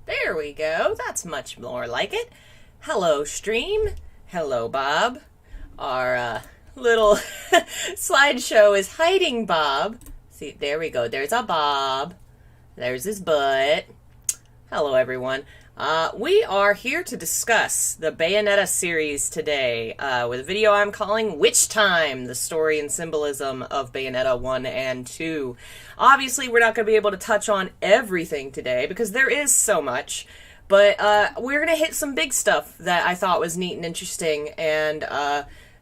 There we go. That's much more like it. Hello, stream. Hello, Bob. Our little slideshow is hiding Bob. See, there we go. There's a Bob. There's his butt. Hello, everyone. We are here to discuss the Bayonetta series today with a video I'm calling Witch Time, the story and symbolism of Bayonetta 1 and 2. Obviously, we're not going to be able to touch on everything today because there is so much, but we're going to hit some big stuff that I thought was neat and interesting and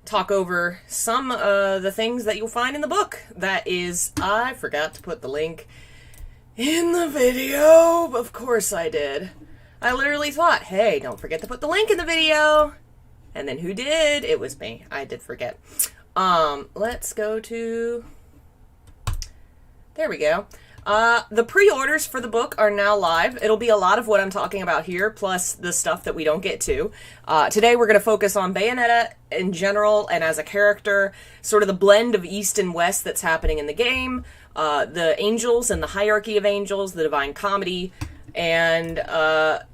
talk over some of the things that you'll find in the book. That is, I forgot to put the link in the video. Of course I did. I literally thought, hey, don't forget to put the link in the video. And then who did? It was me. I did forget. Let's go to... There we go. The pre-orders for the book are now live. It'll be a lot of what I'm talking about here, plus the stuff that we don't get to. Today we're going to focus on Bayonetta in general and as a character, sort of the blend of East and West that's happening in the game, the angels and the hierarchy of angels, the Divine Comedy, and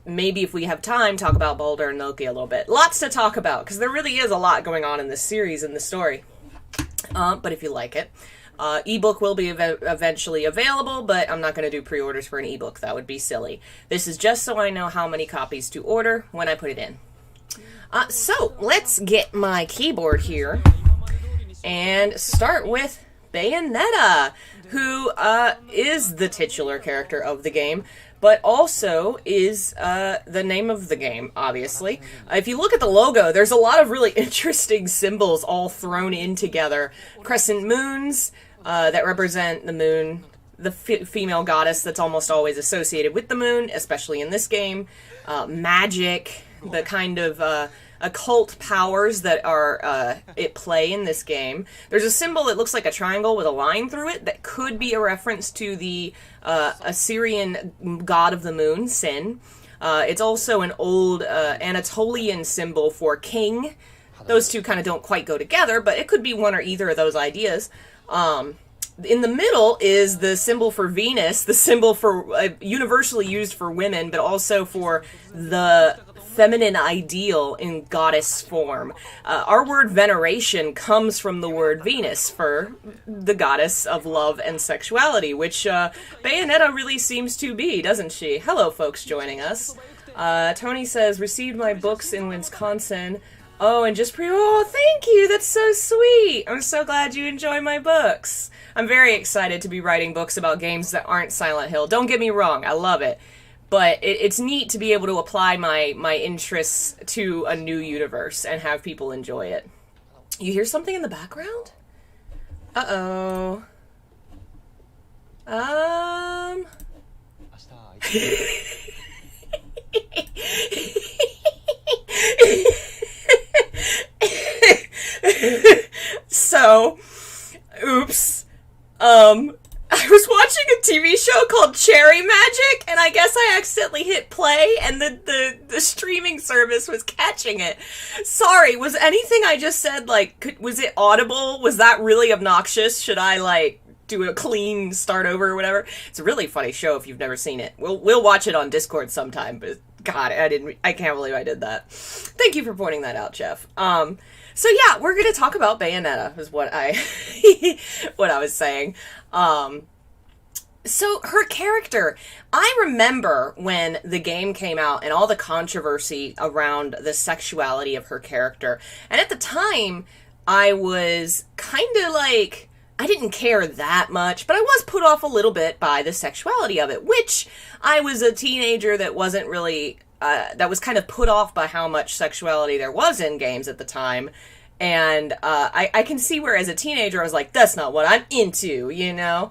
maybe if we have time, talk about Baldur and Loki a little bit. Lots to talk about, because there really is a lot going on in this series and the story. But if you like it. Ebook will be eventually available, but I'm not going to do pre-orders for an ebook. That would be silly. This is just so I know how many copies to order when I put it in. So, let's get my keyboard here and start with Bayonetta, who is the titular character of the game, but also is the name of the game, obviously. If you look at the logo, there's a lot of really interesting symbols all thrown in together. Crescent moons that represent the moon, the female goddess that's almost always associated with the moon, especially in this game. Magic, the kind of occult powers that are at play in this game. There's a symbol that looks like a triangle with a line through it that could be a reference to the Assyrian god of the moon, Sin. It's also an old Anatolian symbol for king. Those two kind of don't quite go together, but it could be one or either of those ideas. In the middle is the symbol for Venus, the symbol for universally used for women, but also for the feminine ideal in goddess form. Our word veneration comes from the word Venus for the goddess of love and sexuality, which Bayonetta really seems to be, doesn't she? Hello, folks joining us. Tony says, received my books in Wisconsin. Oh, and just oh, thank you. That's so sweet. I'm so glad you enjoy my books. I'm very excited to be writing books about games that aren't Silent Hill. Don't get me wrong, I love it. But it's neat to be able to apply my interests to a new universe and have people enjoy it. You hear something in the background? Uh-oh. So, oops. I was watching a TV show called Cherry Magic, and I guess I accidentally hit play, and the streaming service was catching it. Sorry, was anything I just said, like, was it audible? Was that really obnoxious? Should I, like, do a clean start over or whatever? It's a really funny show if you've never seen it. We'll watch it on Discord sometime, but God, I can't believe I did that. Thank you for pointing that out, Jeff. So yeah, we're going to talk about Bayonetta, is what I was saying. So her character, I remember when the game came out and all the controversy around the sexuality of her character. And at the time, I was kind of like, I didn't care that much, but I was put off a little bit by the sexuality of it, which I was a teenager that wasn't really, that was kind of put off by how much sexuality there was in games at the time. And I can see where as a teenager I was like, that's not what I'm into, you know?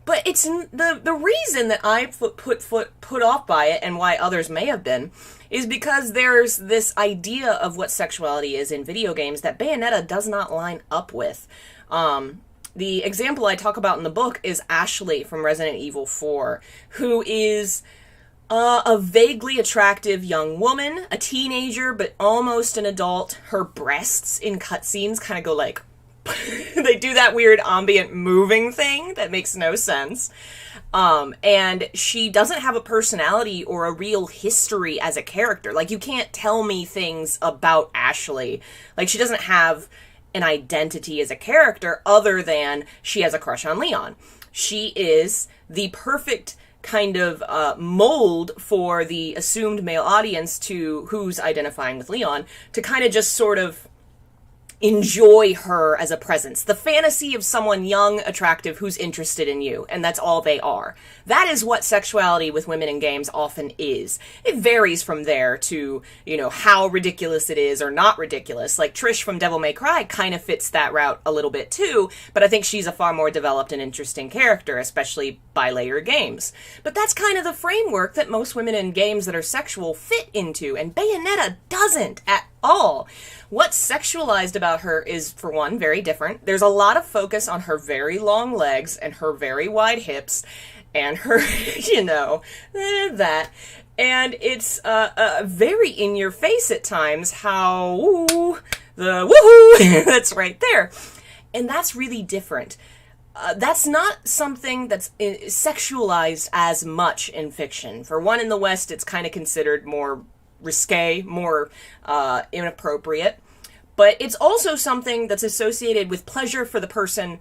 But it's the reason that I put off by it, and why others may have been, is because there's this idea of what sexuality is in video games that Bayonetta does not line up with. The example I talk about in the book is Ashley from Resident Evil 4, who is a vaguely attractive young woman, a teenager, but almost an adult. Her breasts in cutscenes kind of go like They do that weird ambient moving thing that makes no sense. And she doesn't have a personality or a real history as a character. Like, you can't tell me things about Ashley. Like, she doesn't have an identity as a character other than she has a crush on Leon. She is the perfect kind of mold for the assumed male audience to who's identifying with Leon to kind of just sort of enjoy her as a presence. The fantasy of someone young, attractive, who's interested in you, and that's all they are. That is what sexuality with women in games often is. It varies from there to, you know, how ridiculous it is or not ridiculous. Like Trish from Devil May Cry kind of fits that route a little bit too, but I think she's a far more developed and interesting character, especially by later games. But that's kind of the framework that most women in games that are sexual fit into, and Bayonetta doesn't at all. What's sexualized about her is, for one, very different. There's a lot of focus on her very long legs and her very wide hips and her, you know, that. And it's very in your face at times how, the woohoo, that's right there. And that's really different. That's not something that's sexualized as much in fiction. For one, in the West, it's kind of considered more risque, more inappropriate. But it's also something that's associated with pleasure for the person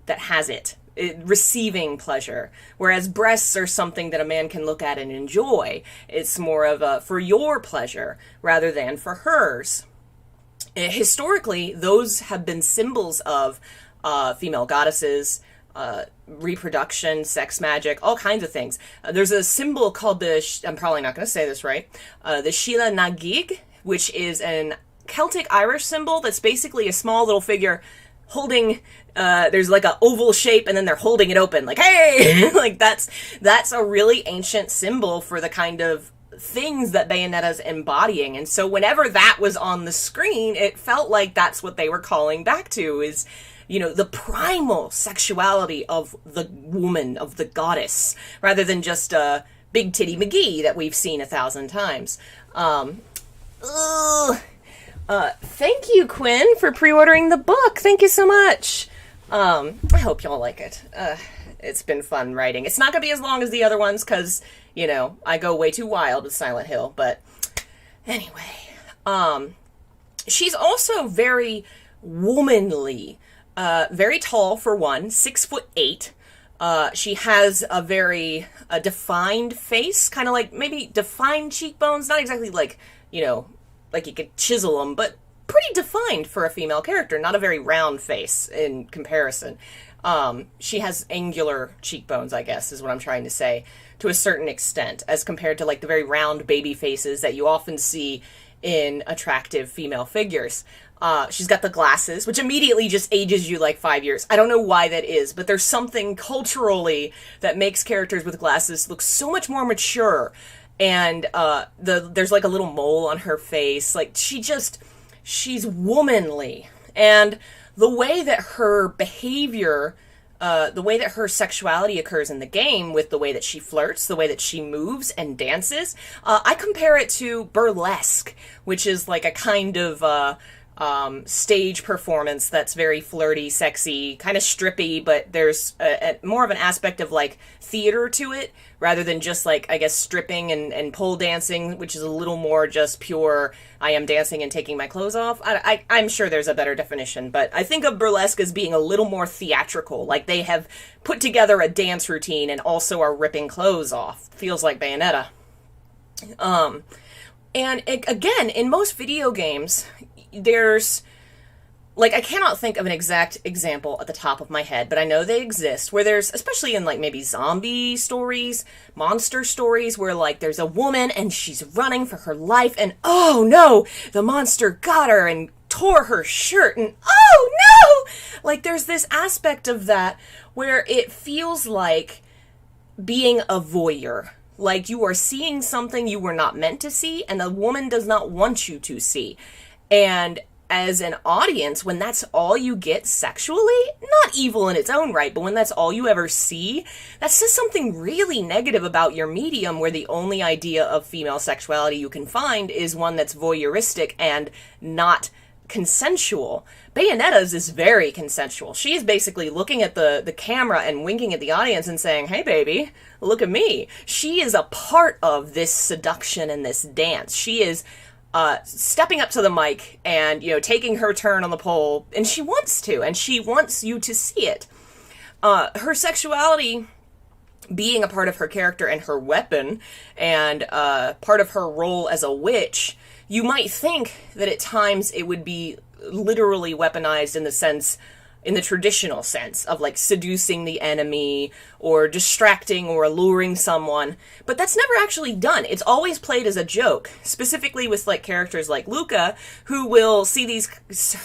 that has it, receiving pleasure. Whereas breasts are something that a man can look at and enjoy. It's more of a for your pleasure rather than for hers. Historically, those have been symbols of female goddesses, reproduction, sex magic, all kinds of things. There's a symbol called I'm probably not going to say this right, the Sheila Nagig, which is an Celtic Irish symbol that's basically a small little figure holding, there's like a oval shape and then they're holding it open, like, hey! Like, that's a really ancient symbol for the kind of things that Bayonetta's embodying. And so whenever that was on the screen, it felt like that's what they were calling back to, is, you know, the primal sexuality of the woman, of the goddess, rather than just Big Titty McGee that we've seen 1,000 times. Thank you, Quinn, for pre-ordering the book. Thank you so much. I hope y'all like it. It's been fun writing. It's not going to be as long as the other ones because, you know, I go way too wild with Silent Hill. But anyway, she's also very womanly. Very tall, for one, 6'8". She has a very defined face, kind of like maybe defined cheekbones, not exactly like, you know, like you could chisel them, but pretty defined for a female character, not a very round face in comparison. She has angular cheekbones, I guess, is what I'm trying to say, to a certain extent, as compared to like the very round baby faces that you often see in attractive female figures. She's got the glasses, which immediately just ages you like 5 years. I don't know why that is, but there's something culturally that makes characters with glasses look so much more mature. And there's like a little mole on her face. Like, she's womanly. And the way that her behavior, the way that her sexuality occurs in the game, with the way that she flirts, the way that she moves and dances, I compare it to burlesque, which is like a kind of stage performance that's very flirty, sexy, kind of strippy, but there's more of an aspect of like theater to it, rather than just like, I guess, stripping and pole dancing, which is a little more just pure, I am dancing and taking my clothes off. I'm sure there's a better definition, but I think of burlesque as being a little more theatrical, like they have put together a dance routine and also are ripping clothes off. Feels like Bayonetta. And again, in most video games, there's, like, I cannot think of an exact example at the top of my head, but I know they exist, where there's, especially in, like, maybe zombie stories, monster stories, where, like, there's a woman and she's running for her life, and, oh no, the monster got her and tore her shirt, and, oh no! Like, there's this aspect of that where it feels like being a voyeur. Like, you are seeing something you were not meant to see, and the woman does not want you to see. And as an audience, when that's all you get sexually, not evil in its own right, but when that's all you ever see, that says something really negative about your medium, where the only idea of female sexuality you can find is one that's voyeuristic and not consensual. Bayonetta's is very consensual. She is basically looking at the camera and winking at the audience and saying, hey baby, look at me. She is a part of this seduction and this dance. She is stepping up to the mic and, taking her turn on the pole, and she wants to, and she wants you to see it. Her sexuality being a part of her character and her weapon, and part of her role as a witch, you might think that at times it would be literally weaponized in the traditional sense of like seducing the enemy or distracting or alluring someone, but that's never actually done. It's always played as a joke, specifically with like characters like Luca, who will see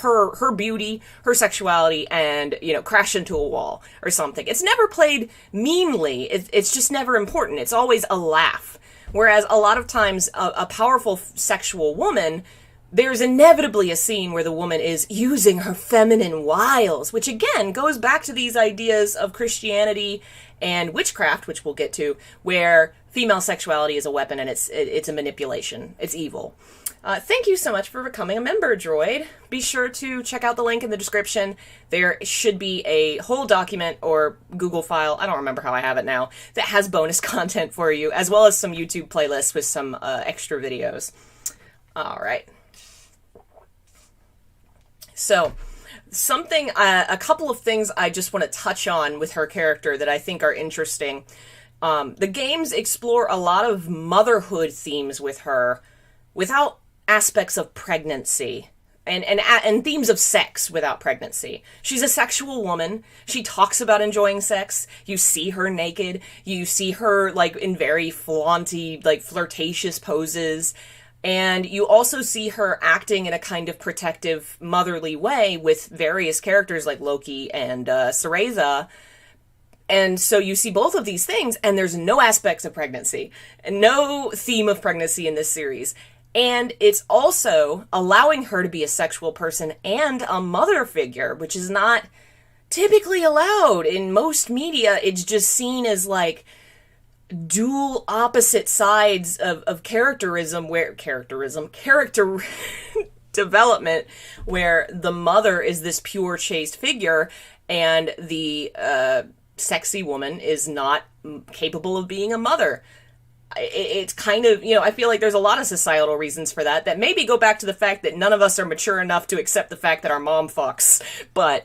her beauty, her sexuality, and crash into a wall or something. It's never played meanly. It's just never important. It's always a laugh. Whereas a lot of times a powerful sexual woman, there's inevitably a scene where the woman is using her feminine wiles, which again goes back to these ideas of Christianity and witchcraft, which we'll get to, where female sexuality is a weapon and it's a manipulation. It's evil. Thank you so much for becoming a member, Droid. Be sure to check out the link in the description. There should be a whole document or Google file, I don't remember how I have it now, that has bonus content for you, as well as some YouTube playlists with some extra videos. All right. So, a couple of things I just want to touch on with her character that I think are interesting. The games explore a lot of motherhood themes with her without aspects of pregnancy and themes of sex without pregnancy. She's a sexual woman. She talks about enjoying sex. You see her naked. You see her like in very flaunty, like flirtatious poses. And you also see her acting in a kind of protective, motherly way with various characters like Loki and Cereza. And so you see both of these things, and there's no aspects of pregnancy, and no theme of pregnancy in this series. And it's also allowing her to be a sexual person and a mother figure, which is not typically allowed. In most media, it's just seen as like dual opposite sides of character development, where the mother is this pure chaste figure and the sexy woman is not capable of being a mother. It's kind of, I feel like there's a lot of societal reasons for that maybe go back to the fact that none of us are mature enough to accept the fact that our mom fucks. But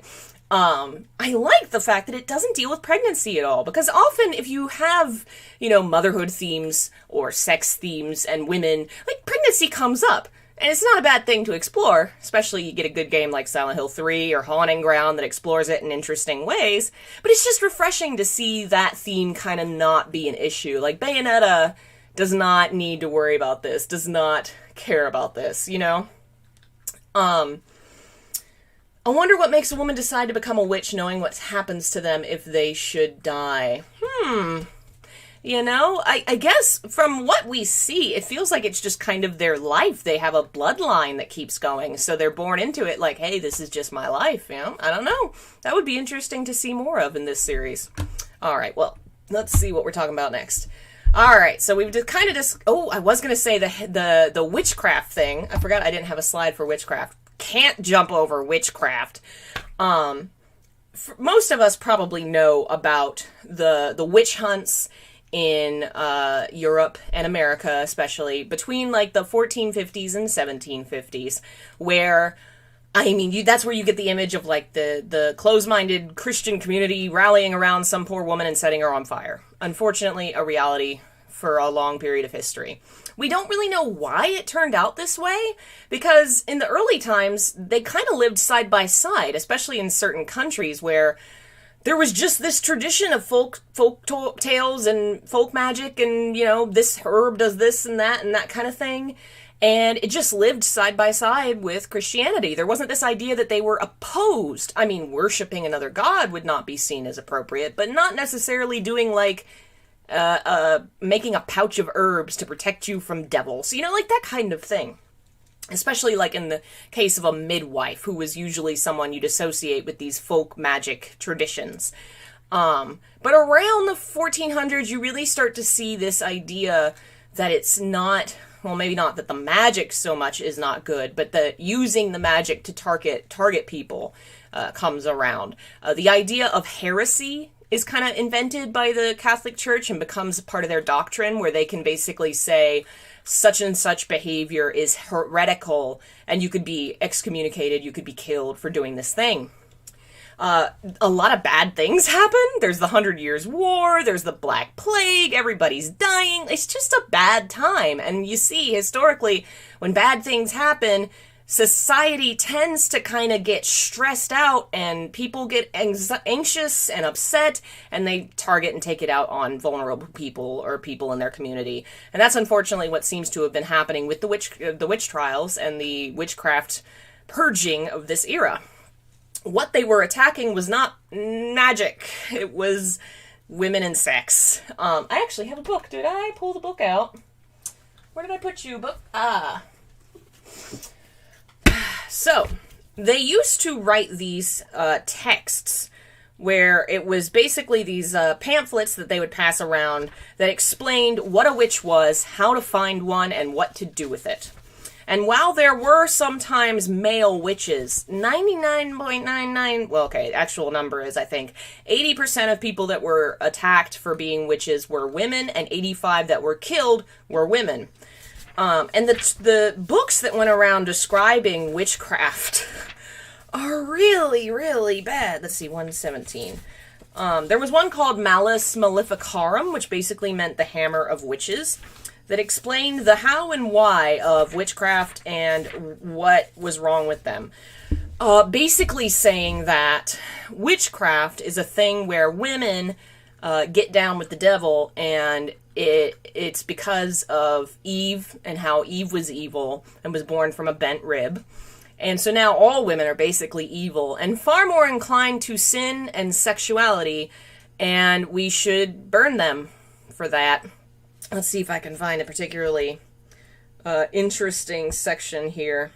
I like the fact that it doesn't deal with pregnancy at all, because often if you have, motherhood themes or sex themes and women, like pregnancy comes up. And it's not a bad thing to explore, especially you get a good game like Silent Hill 3 or Haunting Ground that explores it in interesting ways. But it's just refreshing to see that theme kind of not be an issue. Like Bayonetta does not need to worry about this, does not care about this, I wonder what makes a woman decide to become a witch knowing what happens to them if they should die. I guess from what we see, it feels like it's just kind of their life. They have a bloodline that keeps going, so they're born into it like, hey, this is just my life, I don't know. That would be interesting to see more of in this series. All right, well, let's see what we're talking about next. All right, so we've just kind of I was going to say the witchcraft thing. I forgot I didn't have a slide for witchcraft. Can't jump over witchcraft. Most of us probably know about the witch hunts in Europe and America, especially between like the 1450s and 1750s, where that's where you get the image of like the closed-minded Christian community rallying around some poor woman and setting her on fire. Unfortunately, a reality for a long period of history. We don't really know why it turned out this way, because in the early times, they kind of lived side by side, especially in certain countries where there was just this tradition of folk tales and folk magic and, this herb does this and that kind of thing. And it just lived side by side with Christianity. There wasn't this idea that they were opposed. Worshipping another god would not be seen as appropriate, but not necessarily doing like making a pouch of herbs to protect you from devils, like that kind of thing. Especially like in the case of a midwife, who was usually someone you'd associate with these folk magic traditions. But around the 1400s, you really start to see this idea that it's not well, maybe not that the magic so much is not good, but the using the magic to target people comes around. The idea of heresy is kind of invented by the Catholic Church and becomes part of their doctrine, where they can basically say such and such behavior is heretical and you could be excommunicated, you could be killed for doing this thing. A lot of bad things happen. There's the 100 Years' War, there's the Black Plague, everybody's dying. It's just a bad time. And you see, historically, when bad things happen, society tends to kind of get stressed out and people get anxious and upset, and they target and take it out on vulnerable people or people in their community. And that's unfortunately what seems to have been happening with the witch trials and the witchcraft purging of this era. What they were attacking was not magic. It was women and sex. I actually have a book. Did I pull the book out? Where did I put you? Book? So, they used to write these texts where it was basically these pamphlets that they would pass around that explained what a witch was, how to find one, and what to do with it. And while there were sometimes male witches, 99.99, well, okay, actual number is, I think, 80% of people that were attacked for being witches were women, and 85 that were killed were women. And the books that went around describing witchcraft are really, really bad. Let's see, 117. There was one called Malleus Maleficarum, which basically meant the hammer of witches, that explained the how and why of witchcraft and what was wrong with them. Basically saying that witchcraft is a thing where women get down with the devil, and it's because of Eve and how Eve was evil and was born from a bent rib. And so now all women are basically evil and far more inclined to sin and sexuality, and we should burn them for that. Let's see if I can find a particularly interesting section here.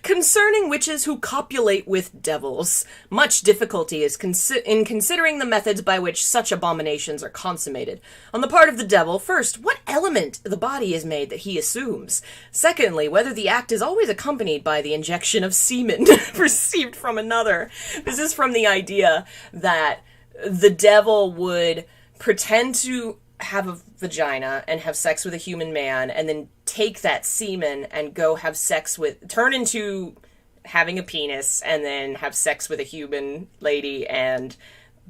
Concerning witches who copulate with devils, much difficulty is in considering the methods by which such abominations are consummated. On the part of the devil, first, what element the body is made that he assumes? Secondly, whether the act is always accompanied by the injection of semen received from another. This is from the idea that the devil would pretend to have a vagina and have sex with a human man, and then take that semen and go have sex with, turn into having a penis, and then have sex with a human lady, and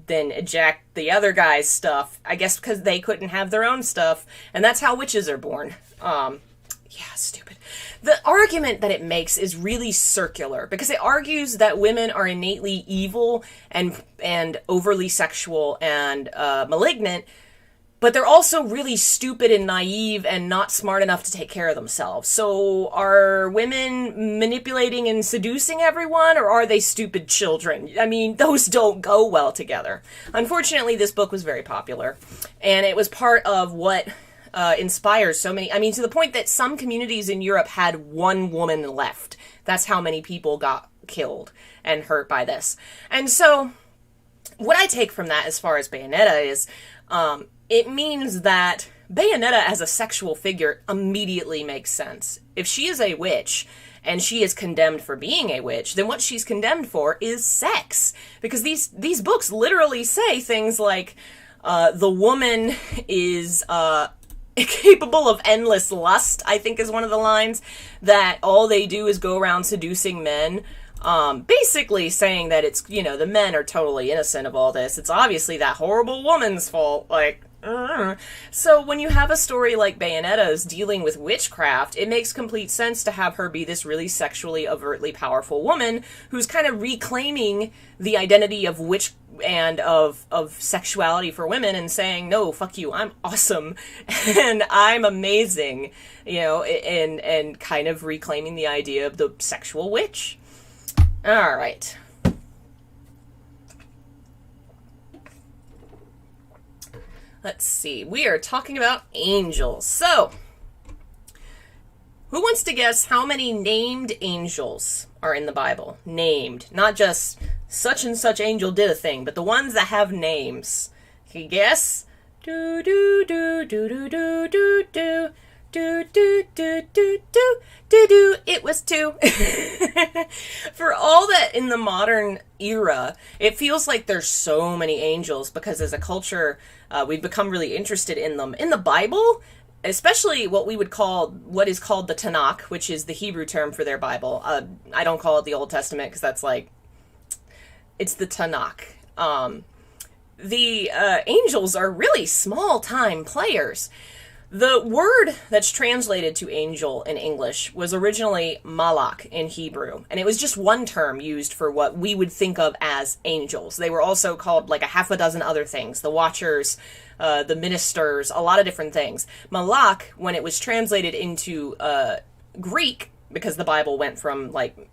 then eject the other guy's stuff, I guess because they couldn't have their own stuff, and that's how witches are born. Yeah, stupid. The argument that it makes is really circular, because it argues that women are innately evil and overly sexual and malignant, but they're also really stupid and naive and not smart enough to take care of themselves. So are women manipulating and seducing everyone, or are they stupid children? I mean, those don't go well together. Unfortunately, this book was very popular, and it was part of what inspires so many. I mean, to the point that some communities in Europe had one woman left. That's how many people got killed and hurt by this. And so what I take from that as far as Bayonetta is, it means that Bayonetta as a sexual figure immediately makes sense. If she is a witch and she is condemned for being a witch, then what she's condemned for is sex. Because these books literally say things like, the woman is capable of endless lust, I think is one of the lines, that all they do is go around seducing men. Basically saying that it's, the men are totally innocent of all this. It's obviously that horrible woman's fault. So when you have a story like Bayonetta's dealing with witchcraft, it makes complete sense to have her be this really sexually overtly powerful woman who's kind of reclaiming the identity of witch and of sexuality for women and saying, no, fuck you, I'm awesome and I'm amazing, and kind of reclaiming the idea of the sexual witch. All right. Let's see. We are talking about angels. So, who wants to guess how many named angels are in the Bible? Named. Not just such and such angel did a thing, but the ones that have names. Can you guess? Do do do do do do do do. Do do do do do do do. It was two. For all that in the modern era, it feels like there's so many angels because as a culture, we've become really interested in them. In the Bible, especially what is called the Tanakh, which is the Hebrew term for their Bible. I don't call it the Old Testament because that's like, it's the Tanakh. The angels are really small-time players. The word that's translated to angel in English was originally malak in Hebrew, and it was just one term used for what we would think of as angels. They were also called like a half a dozen other things, the watchers, the ministers, a lot of different things. Malak, when it was translated into Greek, because the Bible went from like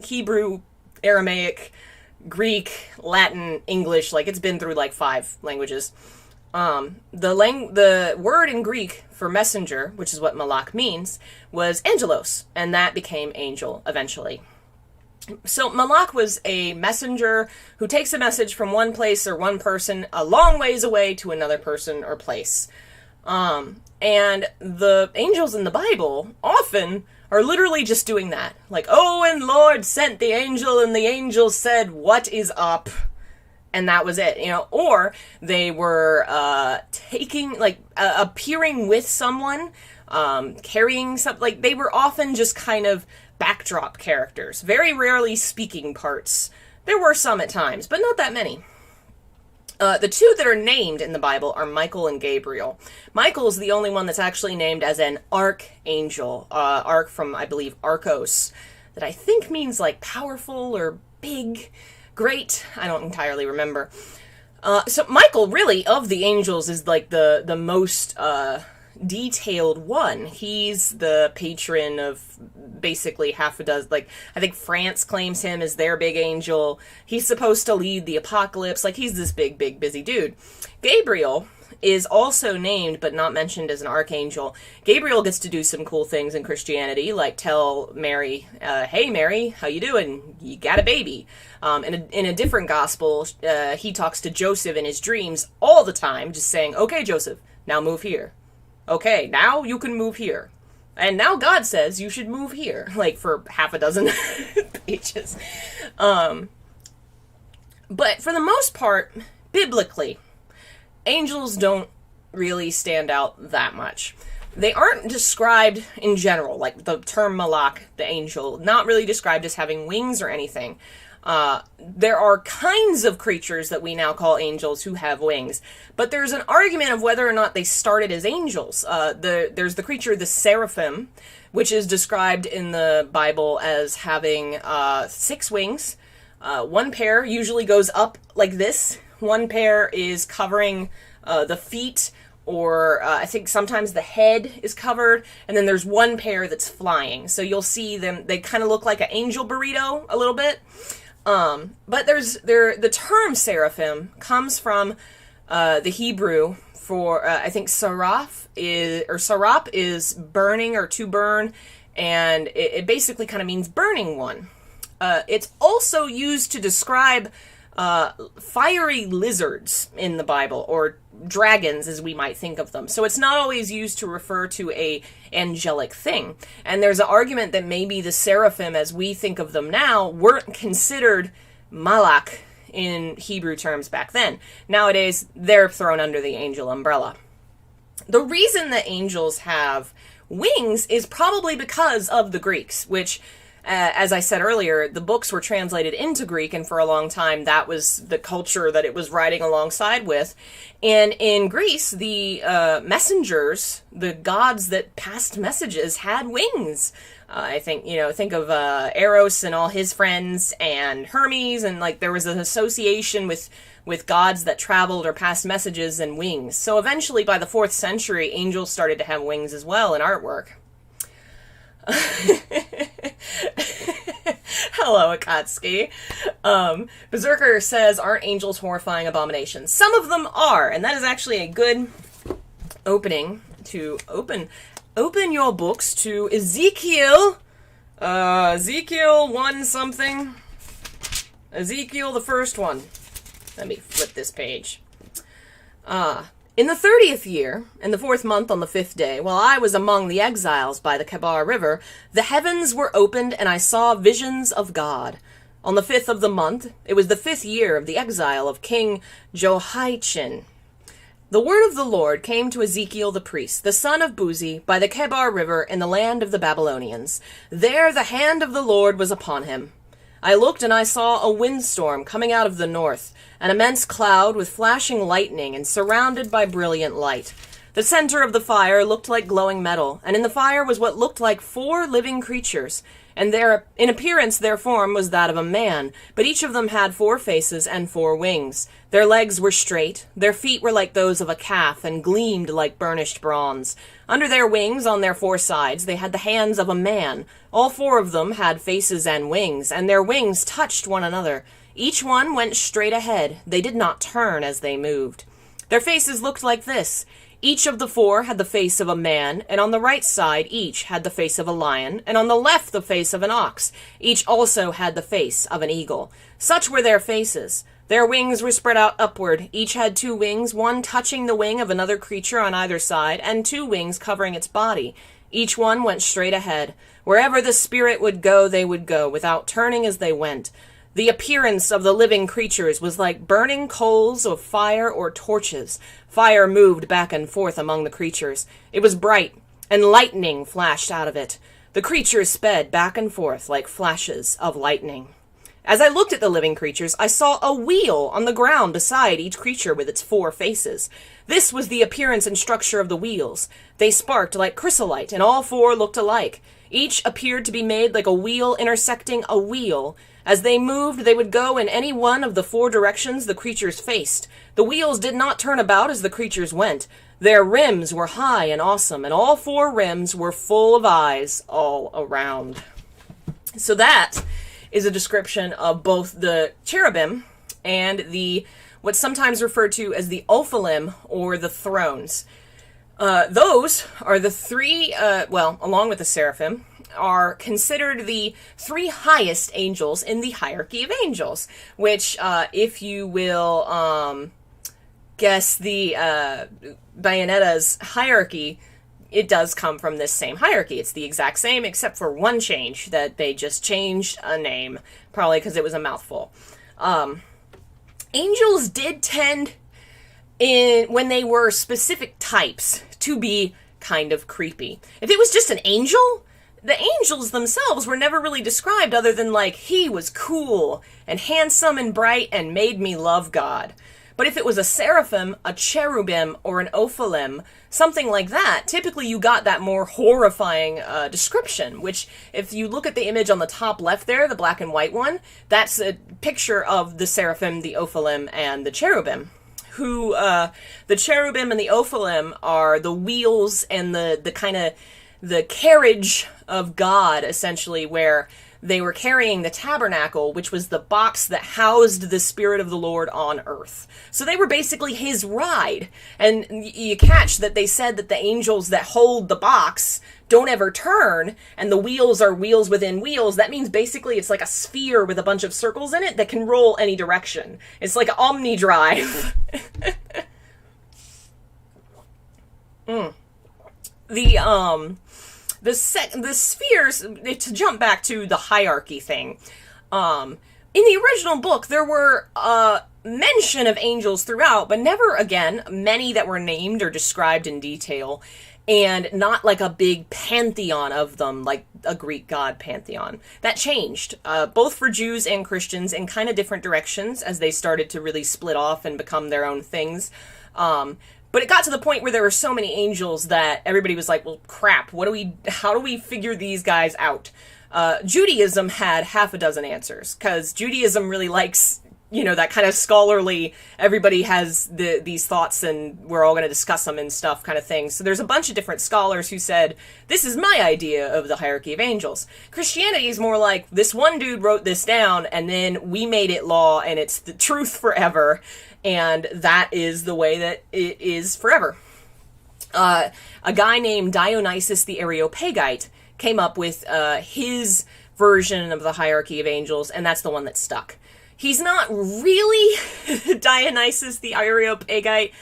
Hebrew, Aramaic, Greek, Latin, English, like it's been through like 5 languages. The word in Greek for messenger, which is what malak means, was angelos, and that became angel eventually. So malak was a messenger who takes a message from one place or one person a long ways away to another person or place. And the angels in the Bible often are literally just doing that. Like, oh, and Lord sent the angel, and the angel said, what is up? And that was it, or they were appearing with someone, carrying something, like they were often just kind of backdrop characters, very rarely speaking parts. There were some at times, but not that many. The 2 that are named in the Bible are Michael and Gabriel. Michael is the only one that's actually named as an archangel, arch from, I believe, Archos, that I think means like powerful or big. Great. I don't entirely remember. So Michael, really, of the angels, is like the most detailed one. He's the patron of basically half a dozen. Like, I think France claims him as their big angel. He's supposed to lead the apocalypse. Like, he's this big, big, busy dude. Gabriel is also named but not mentioned as an archangel. Gabriel gets to do some cool things in Christianity, like tell Mary, hey Mary, how you doing? You got a baby. In a different gospel, he talks to Joseph in his dreams all the time, just saying, okay, Joseph, now move here. Okay, now you can move here. And now God says you should move here, like for half a dozen pages. But for the most part, biblically, angels don't really stand out that much. They aren't described in general, like the term malak, the angel, not really described as having wings or anything. There are kinds of creatures that we now call angels who have wings, but there's an argument of whether or not they started as angels. There's the creature, the seraphim, which is described in the Bible as having 6 wings. One pair usually goes up like this. One pair is covering the feet, or I think sometimes the head is covered, and then there's one pair that's flying. So you'll see them, they kind of look like an angel burrito a little bit. But the term seraphim comes from the Hebrew for, I think saraf is burning or to burn, and it basically kind of means burning one. It's also used to describe fiery lizards in the Bible, or dragons as we might think of them. So it's not always used to refer to a angelic thing. And there's an argument that maybe the seraphim as we think of them now weren't considered malak in Hebrew terms back then. Nowadays, they're thrown under the angel umbrella. The reason that angels have wings is probably because of the Greeks, which as I said earlier, the books were translated into Greek, and for a long time that was the culture that it was writing alongside with. And in Greece, the messengers, the gods that passed messages, had wings. I think, think of Eros and all his friends, and Hermes, and like there was an association with gods that traveled or passed messages and wings. So eventually, by the 4th century, angels started to have wings as well in artwork. Hello, Akatsuki. Berserker says, aren't angels horrifying abominations? Some of them are, and that is actually a good opening to open your books to Ezekiel. Ezekiel 1 something. Ezekiel, the first one. Let me flip this page. In the 30th year, in the 4th month on the 5th day, while I was among the exiles by the Kebar River, the heavens were opened and I saw visions of God. On the 5th of the month, it was the 5th year of the exile of King Jehoiachin. The word of the Lord came to Ezekiel the priest, the son of Buzi, by the Kebar River in the land of the Babylonians. There the hand of the Lord was upon him. I looked and I saw a windstorm coming out of the north, an immense cloud with flashing lightning and surrounded by brilliant light. The center of the fire looked like glowing metal, and in the fire was what looked like 4 living creatures, and in appearance their form was that of a man, but each of them had 4 faces and 4 wings. Their legs were straight, their feet were like those of a calf, and gleamed like burnished bronze. Under their wings, on their 4 sides, they had the hands of a man. All 4 of them had faces and wings, and their wings touched one another. Each one went straight ahead. They did not turn as they moved. Their faces looked like this. Each of the 4 had the face of a man, and on the right side each had the face of a lion, and on the left the face of an ox. Each also had the face of an eagle. Such were their faces. Their wings were spread out upward. Each had 2 wings, one touching the wing of another creature on either side, and 2 wings covering its body. Each one went straight ahead. Wherever the spirit would go, they would go, without turning as they went. The appearance of the living creatures was like burning coals of fire or torches. Fire moved back and forth among the creatures. It was bright, and lightning flashed out of it. The creatures sped back and forth like flashes of lightning. As I looked at the living creatures, I saw a wheel on the ground beside each creature with its 4 faces. This was the appearance and structure of the wheels. They sparked like chrysolite, and all 4 looked alike. Each appeared to be made like a wheel intersecting a wheel. As they moved, they would go in any one of the 4 directions the creatures faced. The wheels did not turn about as the creatures went. Their rims were high and awesome, and all 4 rims were full of eyes all around. So that is a description of both the cherubim and what's sometimes referred to as the Ophalim, or the thrones. Those are the 3, along with the seraphim, are considered the 3 highest angels in the hierarchy of angels, which, if you will guess the Bayonetta's hierarchy, it does come from this same hierarchy. It's the exact same, except for one change, that they just changed a name, probably because it was a mouthful. Angels did tend, when they were specific types, to be kind of creepy. If it was just an angel, the angels themselves were never really described other than like, he was cool and handsome and bright and made me love God. But if it was a seraphim, a cherubim, or an ophalim, something like that, typically you got that more horrifying description, which if you look at the image on the top left there, the black and white one, that's a picture of the seraphim, the ophalim, and the cherubim. Who, the cherubim and the ophalim are the wheels and the kind of the carriage of God, essentially, where they were carrying the tabernacle, which was the box that housed the Spirit of the Lord on earth. So they were basically his ride. And you catch that they said that the angels that hold the box don't ever turn, and the wheels are wheels within wheels. That means basically it's like a sphere with a bunch of circles in it that can roll any direction. It's like an omnidrive. The spheres, to jump back to the hierarchy thing, in the original book, there were mention of angels throughout, but never, again, many that were named or described in detail, and not like a big pantheon of them, like a Greek god pantheon. That changed, both for Jews and Christians, in kind of different directions as they started to really split off and become their own things. But it got to the point where there were so many angels that everybody was like, well, crap, how do we figure these guys out? Judaism had half a dozen answers, because Judaism really likes, that kind of scholarly, everybody has these thoughts and we're all going to discuss them and stuff kind of thing. So there's a bunch of different scholars who said, this is my idea of the hierarchy of angels. Christianity is more like, this one dude wrote this down and then we made it law and it's the truth forever. And that is the way that it is forever. A guy named Dionysius the Areopagite came up with his version of the hierarchy of angels, and that's the one that stuck. He's not really Dionysius the Areopagite.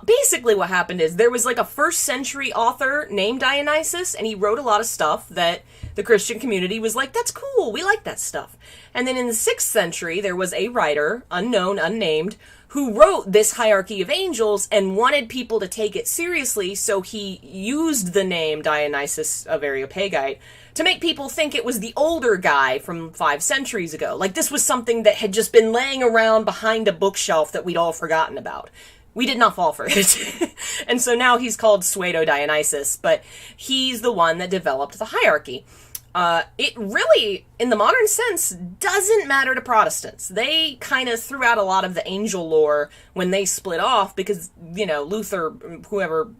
Basically what happened is there was like a first century author named Dionysus, and he wrote a lot of stuff that the Christian community was like, that's cool, we like that stuff. And then in the 6th century, there was a writer, unknown, unnamed, who wrote this hierarchy of angels and wanted people to take it seriously, so he used the name Dionysus of Areopagite to make people think it was the older guy from 5 centuries ago. Like this was something that had just been laying around behind a bookshelf that we'd all forgotten about. We did not fall for it. And so now he's called Pseudo Dionysus, but he's the one that developed the hierarchy. It really, in the modern sense, doesn't matter to Protestants. They kind of threw out a lot of the angel lore when they split off because, you know, Luther, whoever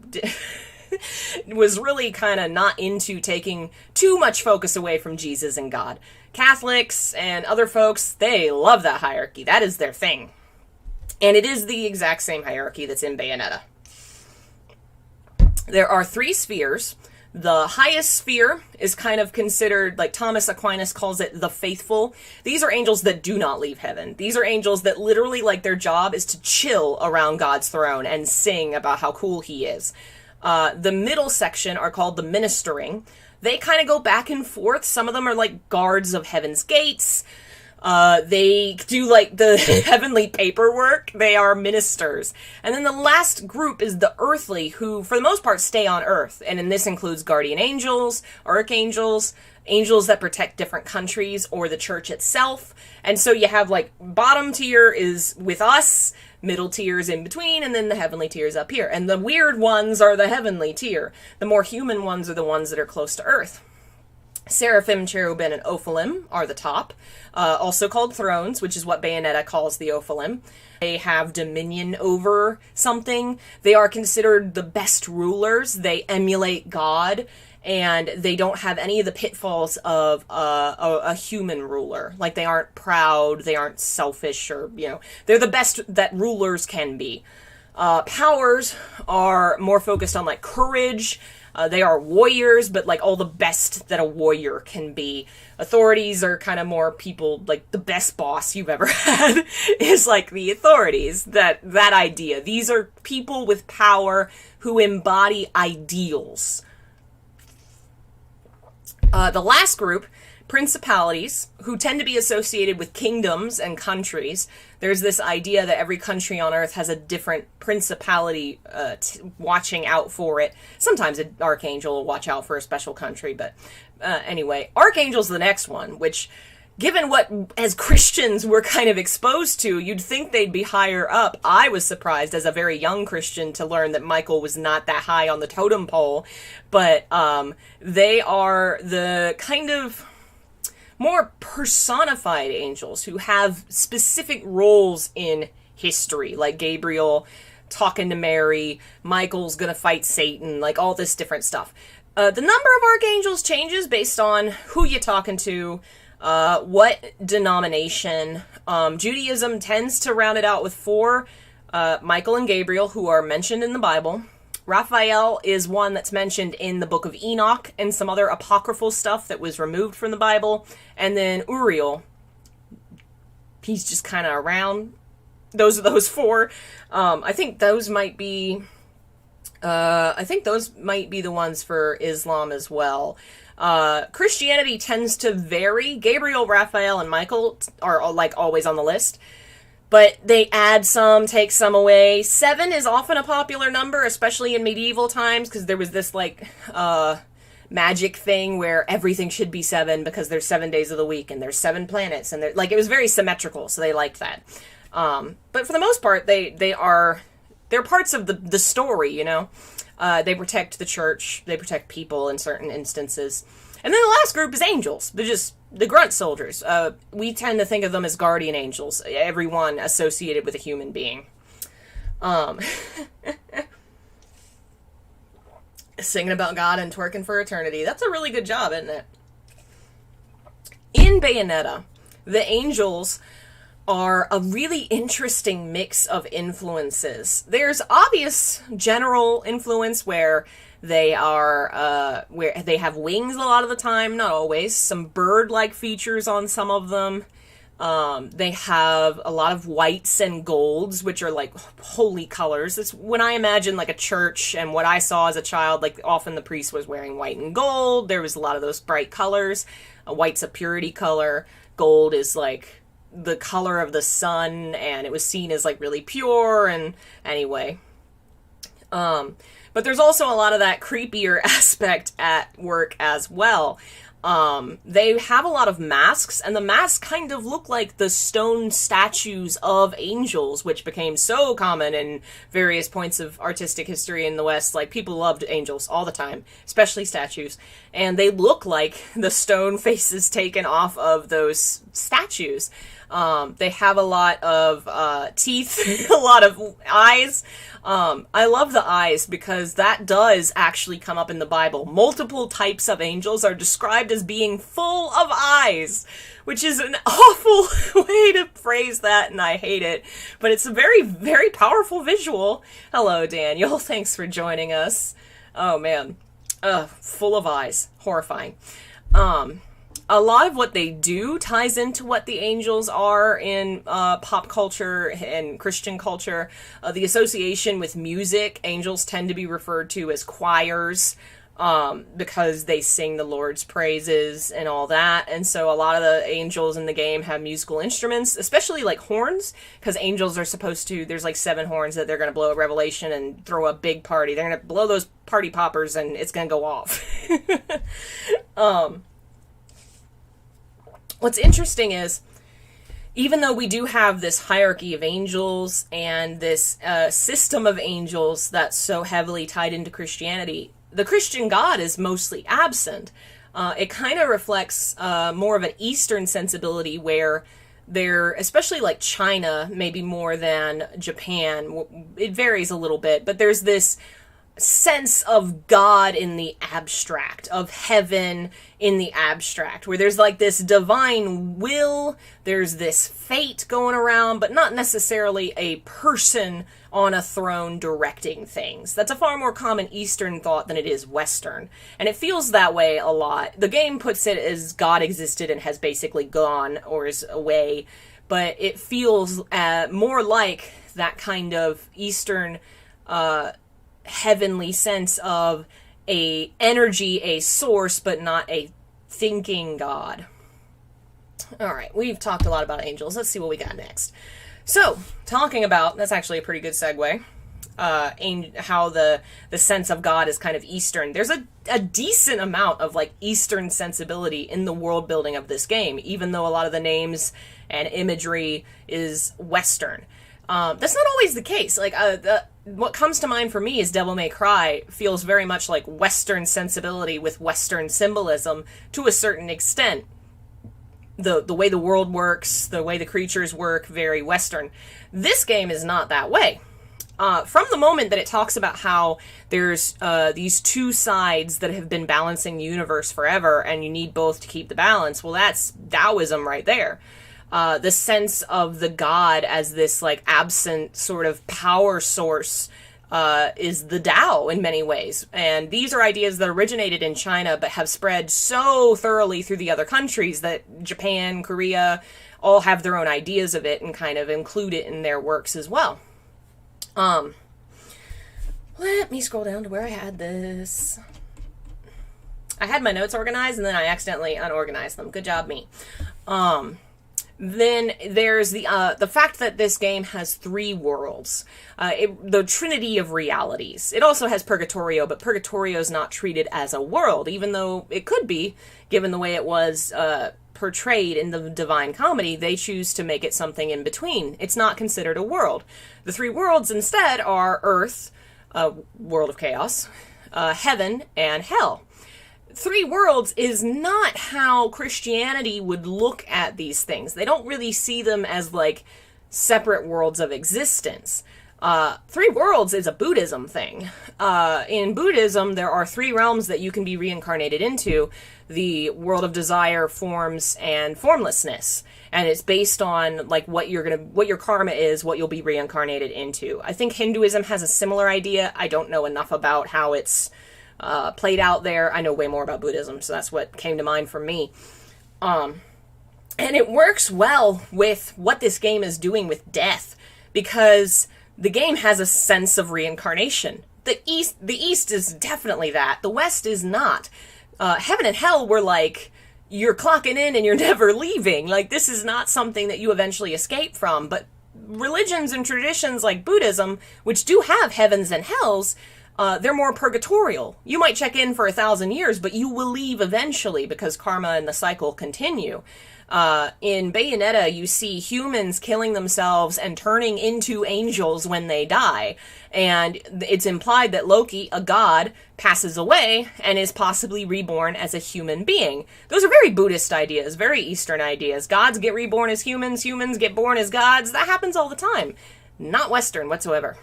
was really kind of not into taking too much focus away from Jesus and God. Catholics and other folks, they love that hierarchy. That is their thing. And it is the exact same hierarchy that's in Bayonetta. There are 3 spheres. The highest sphere is kind of considered, like Thomas Aquinas calls it, the faithful. These are angels that do not leave heaven. These are angels that literally, like, their job is to chill around God's throne and sing about how cool he is. The middle section are called the ministering. They kind of go back and forth. Some of them are like guards of heaven's gates. They do like the heavenly paperwork. They are ministers. And then the last group is the earthly, who for the most part stay on earth. And in this includes guardian angels, archangels, angels that protect different countries or the church itself. And so you have like bottom tier is with us, middle tier is in between, and then the heavenly tier is up here. And the weird ones are the heavenly tier. The more human ones are the ones that are close to earth. Seraphim, cherubim, and ophalim are the top, also called thrones, which is what Bayonetta calls the ophalim. They have dominion over something. They are considered the best rulers. They emulate God, and they don't have any of the pitfalls of a human ruler. Like, they aren't proud, they aren't selfish, or, you know, they're the best that rulers can be. Powers are more focused on, like, courage. They are warriors, but like all the best that a warrior can be. Authorities are kind of more people, like the best boss you've ever had is like the authorities, that idea. These are people with power who embody ideals. The last group, principalities, who tend to be associated with kingdoms and countries. There's this idea that every country on earth has a different principality watching out for it. Sometimes an archangel will watch out for a special country, but anyway, archangel's the next one, which, given what, as Christians, we're kind of exposed to, you'd think they'd be higher up. I was surprised as a very young Christian to learn that Michael was not that high on the totem pole, but they are the kind of more personified angels who have specific roles in history, like Gabriel talking to Mary, Michael's gonna fight Satan, like all this different stuff. The number of archangels changes based on who you're talking to, what denomination. Judaism tends to round it out with 4, Michael and Gabriel, who are mentioned in the Bible. Raphael is one that's mentioned in the book of Enoch and some other apocryphal stuff that was removed from the Bible. And then Uriel, he's just kind of around. Those are those 4. I think those might be the ones for Islam as well. Christianity tends to vary. Gabriel, Raphael, and Michael are like always on the list. But they add some, take some away. 7 is often a popular number, especially in medieval times, because there was this, like, magic thing where everything should be 7 because there's 7 days of the week and there's 7 planets. And like, it was very symmetrical, so they liked that. But for the most part, they're parts of the story, you know? They protect the church, they protect people in certain instances. And then the last group is angels. They're just the grunt soldiers. We tend to think of them as guardian angels, everyone associated with a human being. Singing about God and twerking for eternity. That's a really good job, isn't it? In Bayonetta, the angels are a really interesting mix of influences. There's obvious general influence where they are, where they have wings a lot of the time, not always. Some bird-like features on some of them. They have a lot of whites and golds, which are like holy colors. It's when I imagine like a church and what I saw as a child, like often the priest was wearing white and gold. There was a lot of those bright colors. White's a purity color. Gold is like the color of the sun, and it was seen as like really pure. And anyway, but there's also a lot of that creepier aspect at work as well. They have a lot of masks, and the masks kind of look like the stone statues of angels, which became so common in various points of artistic history in the West. Like, people loved angels all the time, especially statues. And they look like the stone faces taken off of those statues. They have a lot of teeth, a lot of eyes. I love the eyes because that does actually come up in the Bible. Multiple types of angels are described as being full of eyes, which is an awful way to phrase that, and I hate it. But it's a very, very powerful visual. Hello, Daniel. Thanks for joining us. Oh, man. Full of eyes. Horrifying. A lot of what they do ties into what the angels are in pop culture and Christian culture. The association with music, angels tend to be referred to as choirs because they sing the Lord's praises and all that. And so a lot of the angels in the game have musical instruments, especially like horns, because angels are supposed to, there's like 7 horns that they're going to blow at Revelation and throw a big party. They're going to blow those party poppers and it's going to go off. What's interesting is, even though we do have this hierarchy of angels and this system of angels that's so heavily tied into Christianity, the Christian God is mostly absent. It kind of reflects more of an Eastern sensibility where they're, especially like China, maybe more than Japan. It varies a little bit, but there's this sense of God in the abstract, of heaven in the abstract, where there's like this divine will, there's this fate going around, but not necessarily a person on a throne directing things. That's a far more common Eastern thought than it is Western, and it feels that way a lot. The game puts it as God existed and has basically gone or is away, but it feels more like that kind of Eastern heavenly sense of a energy, a source, but not a thinking God. All right, we've talked a lot about angels. Let's see what we got next. So, talking about, that's actually a pretty good segue, how the sense of God is kind of Eastern. There's a decent amount of like Eastern sensibility in the world building of this game, even though a lot of the names and imagery is Western. That's not always the case. Like, what comes to mind for me is Devil May Cry feels very much like Western sensibility with Western symbolism to a certain extent. The way the world works, the way the creatures work, very Western. This game is not that way. From the moment that it talks about how there's these two sides that have been balancing the universe forever, and you need both to keep the balance, well, that's Taoism right there. The sense of the God as this like absent sort of power source is the Tao in many ways. And these are ideas that originated in China but have spread so thoroughly through the other countries that Japan, Korea, all have their own ideas of it and kind of include it in their works as well. Let me scroll down to where I had this. I had my notes organized and then I accidentally unorganized them. Good job, me. Then there's the fact that this game has 3 worlds, the trinity of realities. It also has Purgatorio, but Purgatorio is not treated as a world, even though it could be, given the way it was portrayed in the Divine Comedy. They choose to make it something in between. It's not considered a world. The 3 worlds instead are Earth, world of chaos, heaven, and hell. 3 worlds is not how Christianity would look at these things. They don't really see them as like separate worlds of existence. 3 worlds is a Buddhism thing. In Buddhism, there are 3 realms that you can be reincarnated into: the world of desire, forms, and formlessness. And it's based on like what your karma is, what you'll be reincarnated into. I think Hinduism has a similar idea. I don't know enough about how it's played out there. I know way more about Buddhism, so that's what came to mind for me. And it works well with what this game is doing with death, because the game has a sense of reincarnation. The East is definitely that. The West is not. Heaven and hell were like, you're clocking in and you're never leaving. Like, this is not something that you eventually escape from. But religions and traditions like Buddhism, which do have heavens and hells, they're more purgatorial. You might check in for 1,000 years, but you will leave eventually because karma and the cycle continue. In Bayonetta, you see humans killing themselves and turning into angels when they die. And it's implied that Loki, a god, passes away and is possibly reborn as a human being. Those are very Buddhist ideas, very Eastern ideas. Gods get reborn as humans, humans get born as gods. That happens all the time. Not Western whatsoever.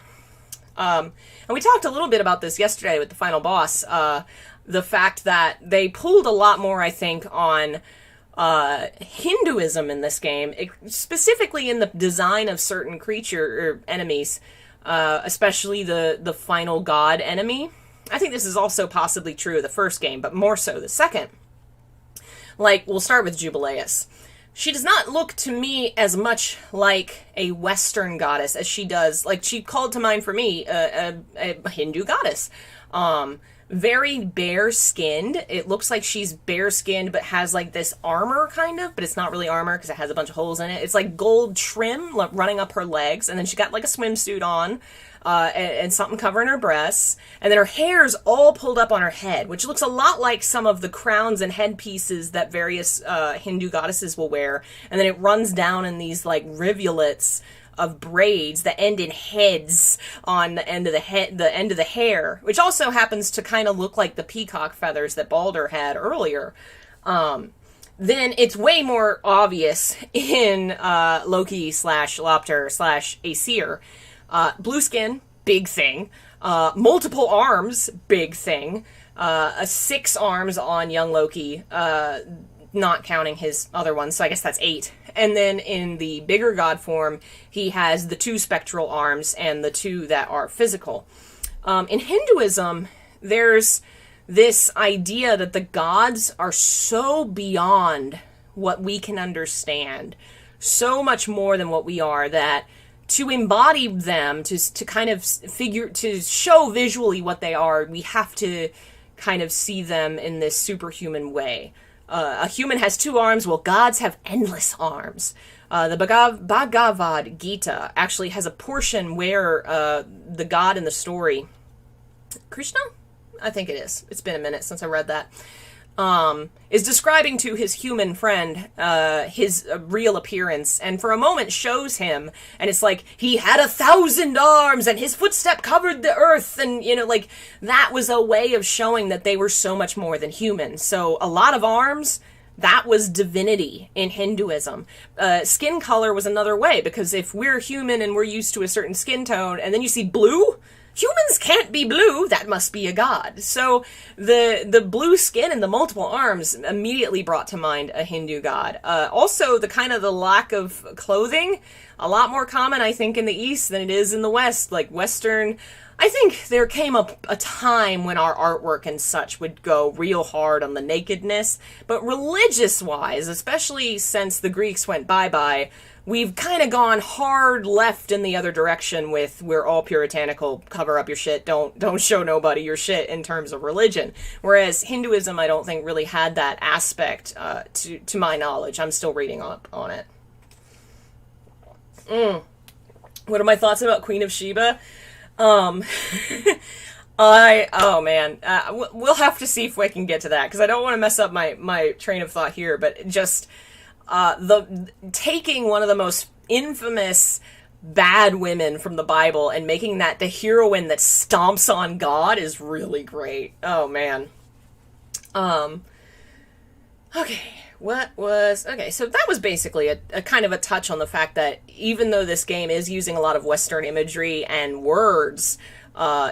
And we talked a little bit about this yesterday with the final boss. The fact that they pulled a lot more, I think, on Hinduism in this game, specifically in the design of certain creature or enemies, especially the final god enemy. I think this is also possibly true of the first game, but more so the second. Like, we'll start with Jubileus. She does not look to me as much like a Western goddess as she does, like, she called to mind for me a Hindu goddess. Very bare-skinned. It looks like she's bare-skinned but has like this armor kind of, but it's not really armor because it has a bunch of holes in it. It's like gold trim running up her legs, and then she got like a swimsuit on, and something covering her breasts, and then her hair's all pulled up on her head, which looks a lot like some of the crowns and headpieces that various Hindu goddesses will wear, and then it runs down in these like rivulets of braids that end in heads on the end of the end of the hair, which also happens to kind of look like the peacock feathers that Baldur had earlier. Then it's way more obvious in Loki / Lopter / Aesir. Blue skin, big thing. Multiple arms, big thing. 6 arms on young Loki, not counting his other ones, so I guess that's 8. And then in the bigger god form, he has the 2 spectral arms and the 2 that are physical. In Hinduism, there's this idea that the gods are so beyond what we can understand, so much more than what we are, that to embody them, to kind of to show visually what they are, we have to kind of see them in this superhuman way. A human has 2 arms, well, gods have endless arms. The Bhagavad Gita actually has a portion where the god in the story, Krishna? I think it is. It's been a minute since I read that. Is describing to his human friend his real appearance, and for a moment shows him, and it's like, he had 1,000 arms, and his footstep covered the earth, and, you know, like, that was a way of showing that they were so much more than human. So, a lot of arms, that was divinity in Hinduism. Skin color was another way, because if we're human and we're used to a certain skin tone, and then you see blue, humans can't be blue, that must be a god. So the blue skin and the multiple arms immediately brought to mind a Hindu god. Also, the kind of the lack of clothing, a lot more common, I think, in the East than it is in the West. Like, Western, I think there came a time when our artwork and such would go real hard on the nakedness, but religious-wise, especially since the Greeks went bye-bye, we've kind of gone hard left in the other direction with, we're all puritanical, cover up your shit, don't show nobody your shit in terms of religion. Whereas Hinduism, I don't think, really had that aspect, to my knowledge. I'm still reading up on it. What are my thoughts about Queen of Sheba? Oh man, we'll have to see if we can get to that, because I don't want to mess up my train of thought here, but just, taking one of the most infamous bad women from the Bible and making that the heroine that stomps on God is really great. Oh man. Okay, so that was basically a kind of a touch on the fact that even though this game is using a lot of Western imagery and words,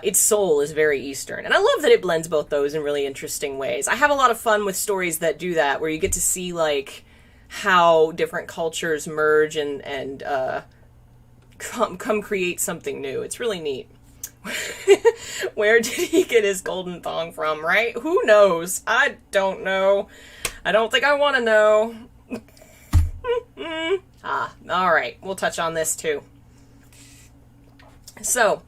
its soul is very Eastern. And I love that it blends both those in really interesting ways. I have a lot of fun with stories that do that, where you get to see, like, how different cultures merge and come create something new. It's really neat. Where did he get his golden thong from, right? Who knows? I don't know. I don't think I want to know. Alright, we'll touch on this too. So,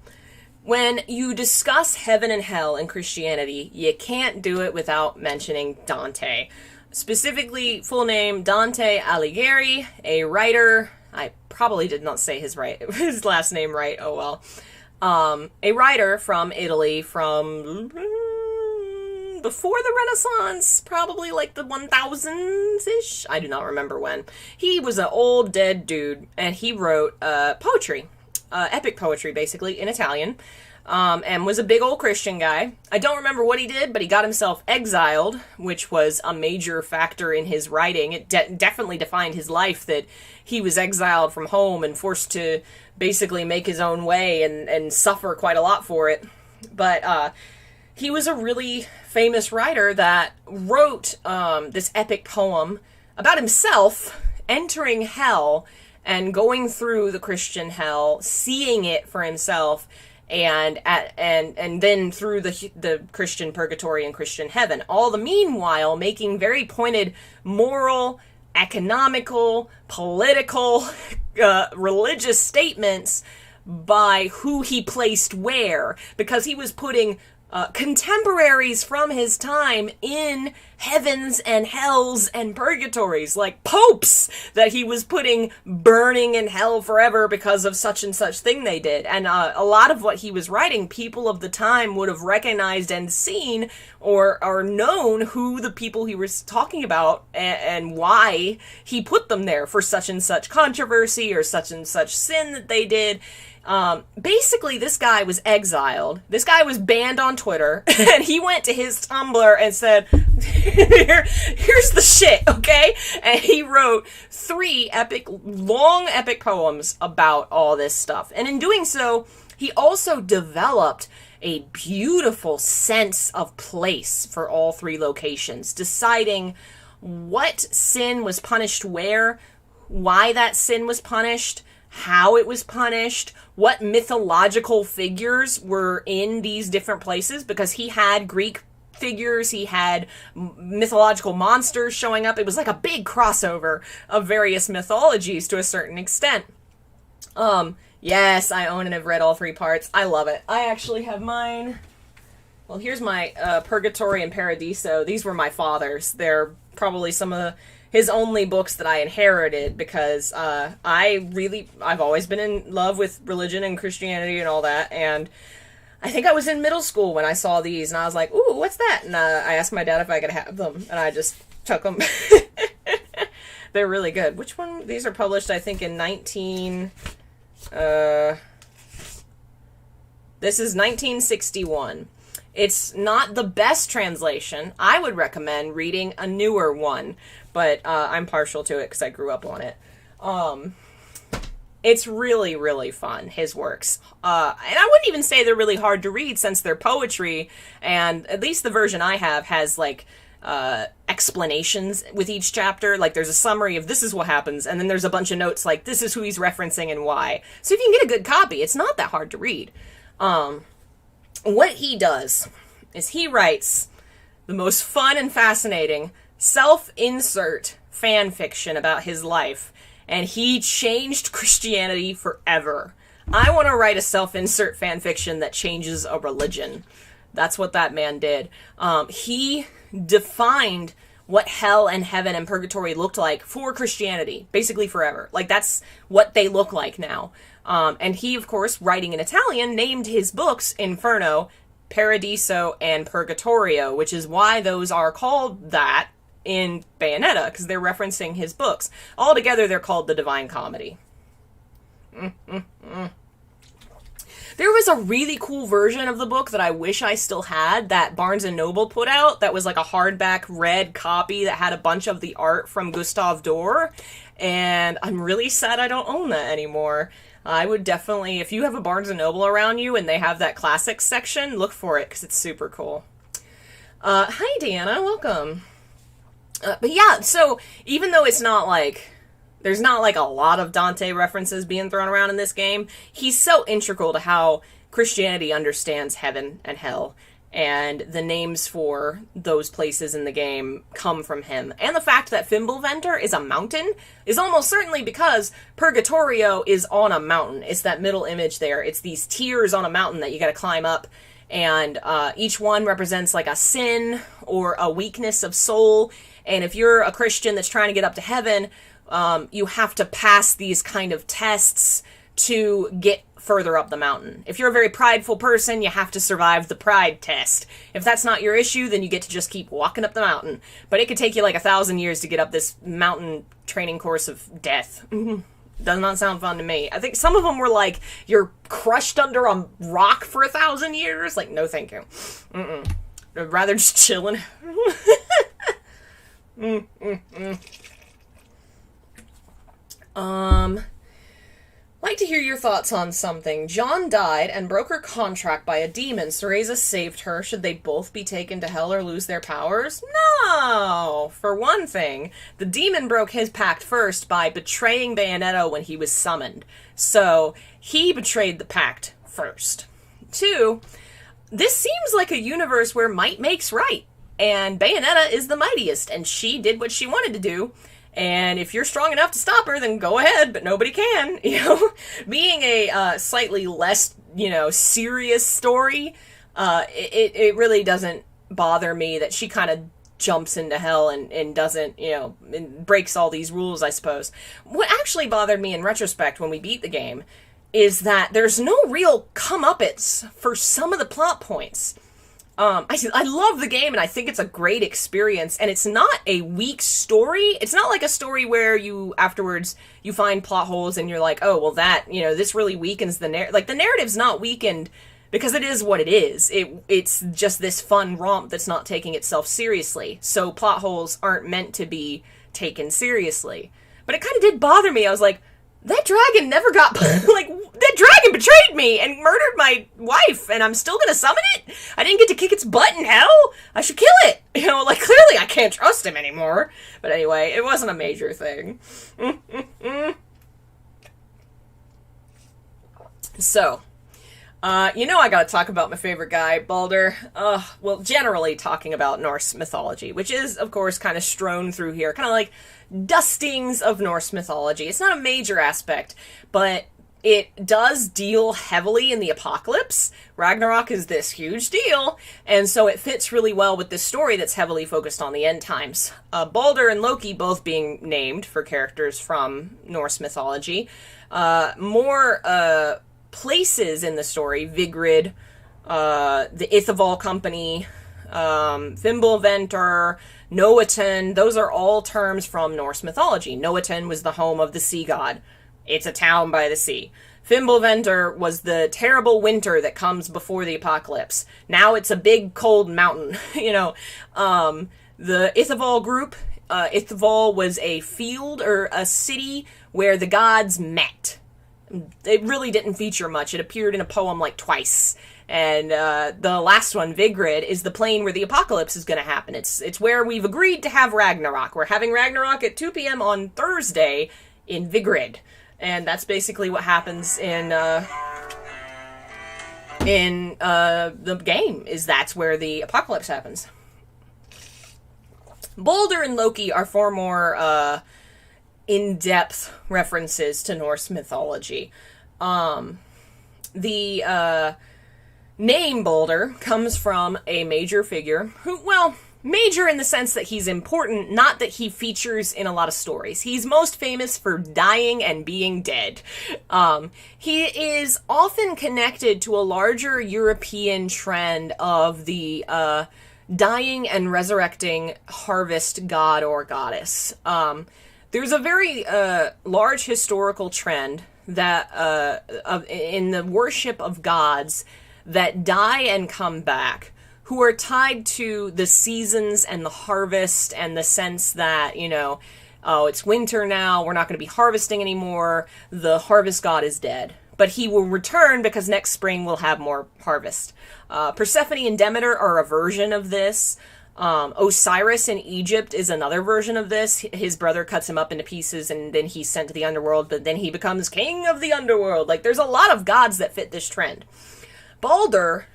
when you discuss heaven and hell in Christianity, you can't do it without mentioning Dante. Specifically, full name, Dante Alighieri, a writer. I probably did not say his last name right, oh well. A writer from Italy from before the Renaissance, probably like the 1000s-ish. I do not remember when. He was an old dead dude, and he wrote poetry. Epic poetry, basically, in Italian, and was a big old Christian guy. I don't remember what he did, but he got himself exiled, which was a major factor in his writing. It definitely defined his life, that he was exiled from home and forced to basically make his own way and suffer quite a lot for it. But he was a really famous writer that wrote this epic poem about himself entering hell and going through the Christian hell, seeing it for himself, and then through the Christian purgatory and Christian heaven. All the meanwhile making very pointed moral, economical, political, religious statements by who he placed where, because he was putting contemporaries from his time in heavens and hells and purgatories, like popes that he was putting burning in hell forever because of such and such thing they did. And a lot of what he was writing, people of the time would have recognized and seen or known who the people he was talking about and why he put them there for such and such controversy or such and such sin that they did. Basically, this guy was exiled. This guy was banned on Twitter, and he went to his Tumblr and said, here's the shit, okay? And he wrote 3 long epic poems about all this stuff. And in doing so, he also developed a beautiful sense of place for all 3 locations, deciding what sin was punished where, why that sin was punished, how it was punished, what mythological figures were in these different places, because he had Greek figures, he had mythological monsters showing up. It was like a big crossover of various mythologies to a certain extent. Yes, I own and have read all 3 parts. I love it. I actually have mine. Well, here's my Purgatory and Paradiso. These were my father's. They're probably some of his only books that I inherited, because I've always been in love with religion and Christianity and all that, and I think I was in middle school when I saw these, and I was like, ooh, what's that? And I asked my dad if I could have them, and I just took them. They're really good. Which one? These are published, I think, in this is 1961. It's not the best translation. I would recommend reading a newer one, but I'm partial to it because I grew up on it. It's really, really fun, his works. And I wouldn't even say they're really hard to read, since they're poetry, and at least the version I have has, like, explanations with each chapter. Like, there's a summary of this is what happens, and then there's a bunch of notes like this is who he's referencing and why. So if you can get a good copy, it's not that hard to read. What he does is he writes the most fun and fascinating self-insert fan fiction about his life, and he changed Christianity forever. I want to write a self-insert fan fiction that changes a religion. That's what that man did. He defined what hell and heaven and purgatory looked like for Christianity, basically forever. Like, that's what they look like now. And he, of course, writing in Italian, named his books Inferno, Paradiso, and Purgatorio, which is why those are called that in Bayonetta, because they're referencing his books. Altogether, they're called the Divine Comedy. There was a really cool version of the book that I wish I still had, that Barnes & Noble put out, that was like a hardback red copy that had a bunch of the art from Gustave Doré, and I'm really sad I don't own that anymore. I would definitely, if you have a Barnes & Noble around you and they have that classics section, look for it, because it's super cool. Hi, Deanna, welcome. But yeah, so even though it's not like, there's not like a lot of Dante references being thrown around in this game, he's so integral to how Christianity understands heaven and hell. and the names for those places in the game come from him. And the fact that Fimbulventr is a mountain is almost certainly because Purgatorio is on a mountain. It's that middle image there. It's these tiers on a mountain that you gotta climb up, and each one represents like a sin or a weakness of soul. And if you're a Christian that's trying to get up to heaven, you have to pass these kind of tests to get further up the mountain. If you're a very prideful person, you have to survive the pride test. If that's not your issue, then you get to just keep walking up the mountain. But it could take you like 1,000 years to get up this mountain training course of death. Does not sound fun to me. I think some of them were like, you're crushed under a rock for 1,000 years. Like, no thank you. I'd rather just chilling. Like to hear your thoughts on something. John died and broke her contract by a demon. Cereza saved her. Should they both be taken to hell or lose their powers? No! For one thing, the demon broke his pact first by betraying Bayonetta when he was summoned. So, he betrayed the pact first. 2, this seems like a universe where might makes right. And Bayonetta is the mightiest, and she did what she wanted to do. And if you're strong enough to stop her, then go ahead, but nobody can, you know? Being a slightly less, serious story, it really doesn't bother me that she kind of jumps into hell and doesn't, and breaks all these rules, I suppose. What actually bothered me in retrospect when we beat the game is that there's no real comeuppance for some of the plot points. I love the game, and I think it's a great experience, and it's not a weak story. It's not like a story where you, afterwards, you find plot holes, and you're like, oh, well that, this really weakens the narrative. Like, the narrative's not weakened because it is what it is. It's just this fun romp that's not taking itself seriously. So plot holes aren't meant to be taken seriously. But it kind of did bother me. I was like, that dragon never got, that dragon betrayed me and murdered my wife, and I'm still gonna summon it? I didn't get to kick its butt in hell? I should kill it! Clearly I can't trust him anymore. But anyway, it wasn't a major thing. So, I gotta talk about my favorite guy, Baldur. Generally talking about Norse mythology, which is, of course, kind of strewn through here. Kind of like dustings of Norse mythology. It's not a major aspect, but it does deal heavily in the apocalypse. Ragnarok is this huge deal, and so it fits really well with this story that's heavily focused on the end times. Baldur and Loki both being named for characters from Norse mythology. More places in the story, Vigrid, the Ithavoll Company, Fimbulventr, Noaton, those are all terms from Norse mythology. Noaton was the home of the sea god. It's a town by the sea. Fimbulventr was the terrible winter that comes before the apocalypse. Now it's a big cold mountain, The Ithavoll group, Ithavoll was a field or a city where the gods met. It really didn't feature much. It appeared in a poem twice. And the last one, Vigrid, is the plane where the apocalypse is going to happen. It's where we've agreed to have Ragnarok. We're having Ragnarok at 2 p.m. on Thursday in Vigrid. And that's basically what happens in the game, is that's where the apocalypse happens. Baldur and Loki are far more in-depth references to Norse mythology. The name Baldur comes from a major figure who, major in the sense that he's important, not that he features in a lot of stories. He's most famous for dying and being dead. He is often connected to a larger European trend of the dying and resurrecting harvest god or goddess. There's a very large historical trend that in the worship of gods that die and come back, who are tied to the seasons and the harvest and the sense that, it's winter now, we're not going to be harvesting anymore, the harvest god is dead. But he will return because next spring we'll have more harvest. Persephone and Demeter are a version of this. Osiris in Egypt is another version of this. His brother cuts him up into pieces and then he's sent to the underworld, but then he becomes king of the underworld. There's a lot of gods that fit this trend. Baldur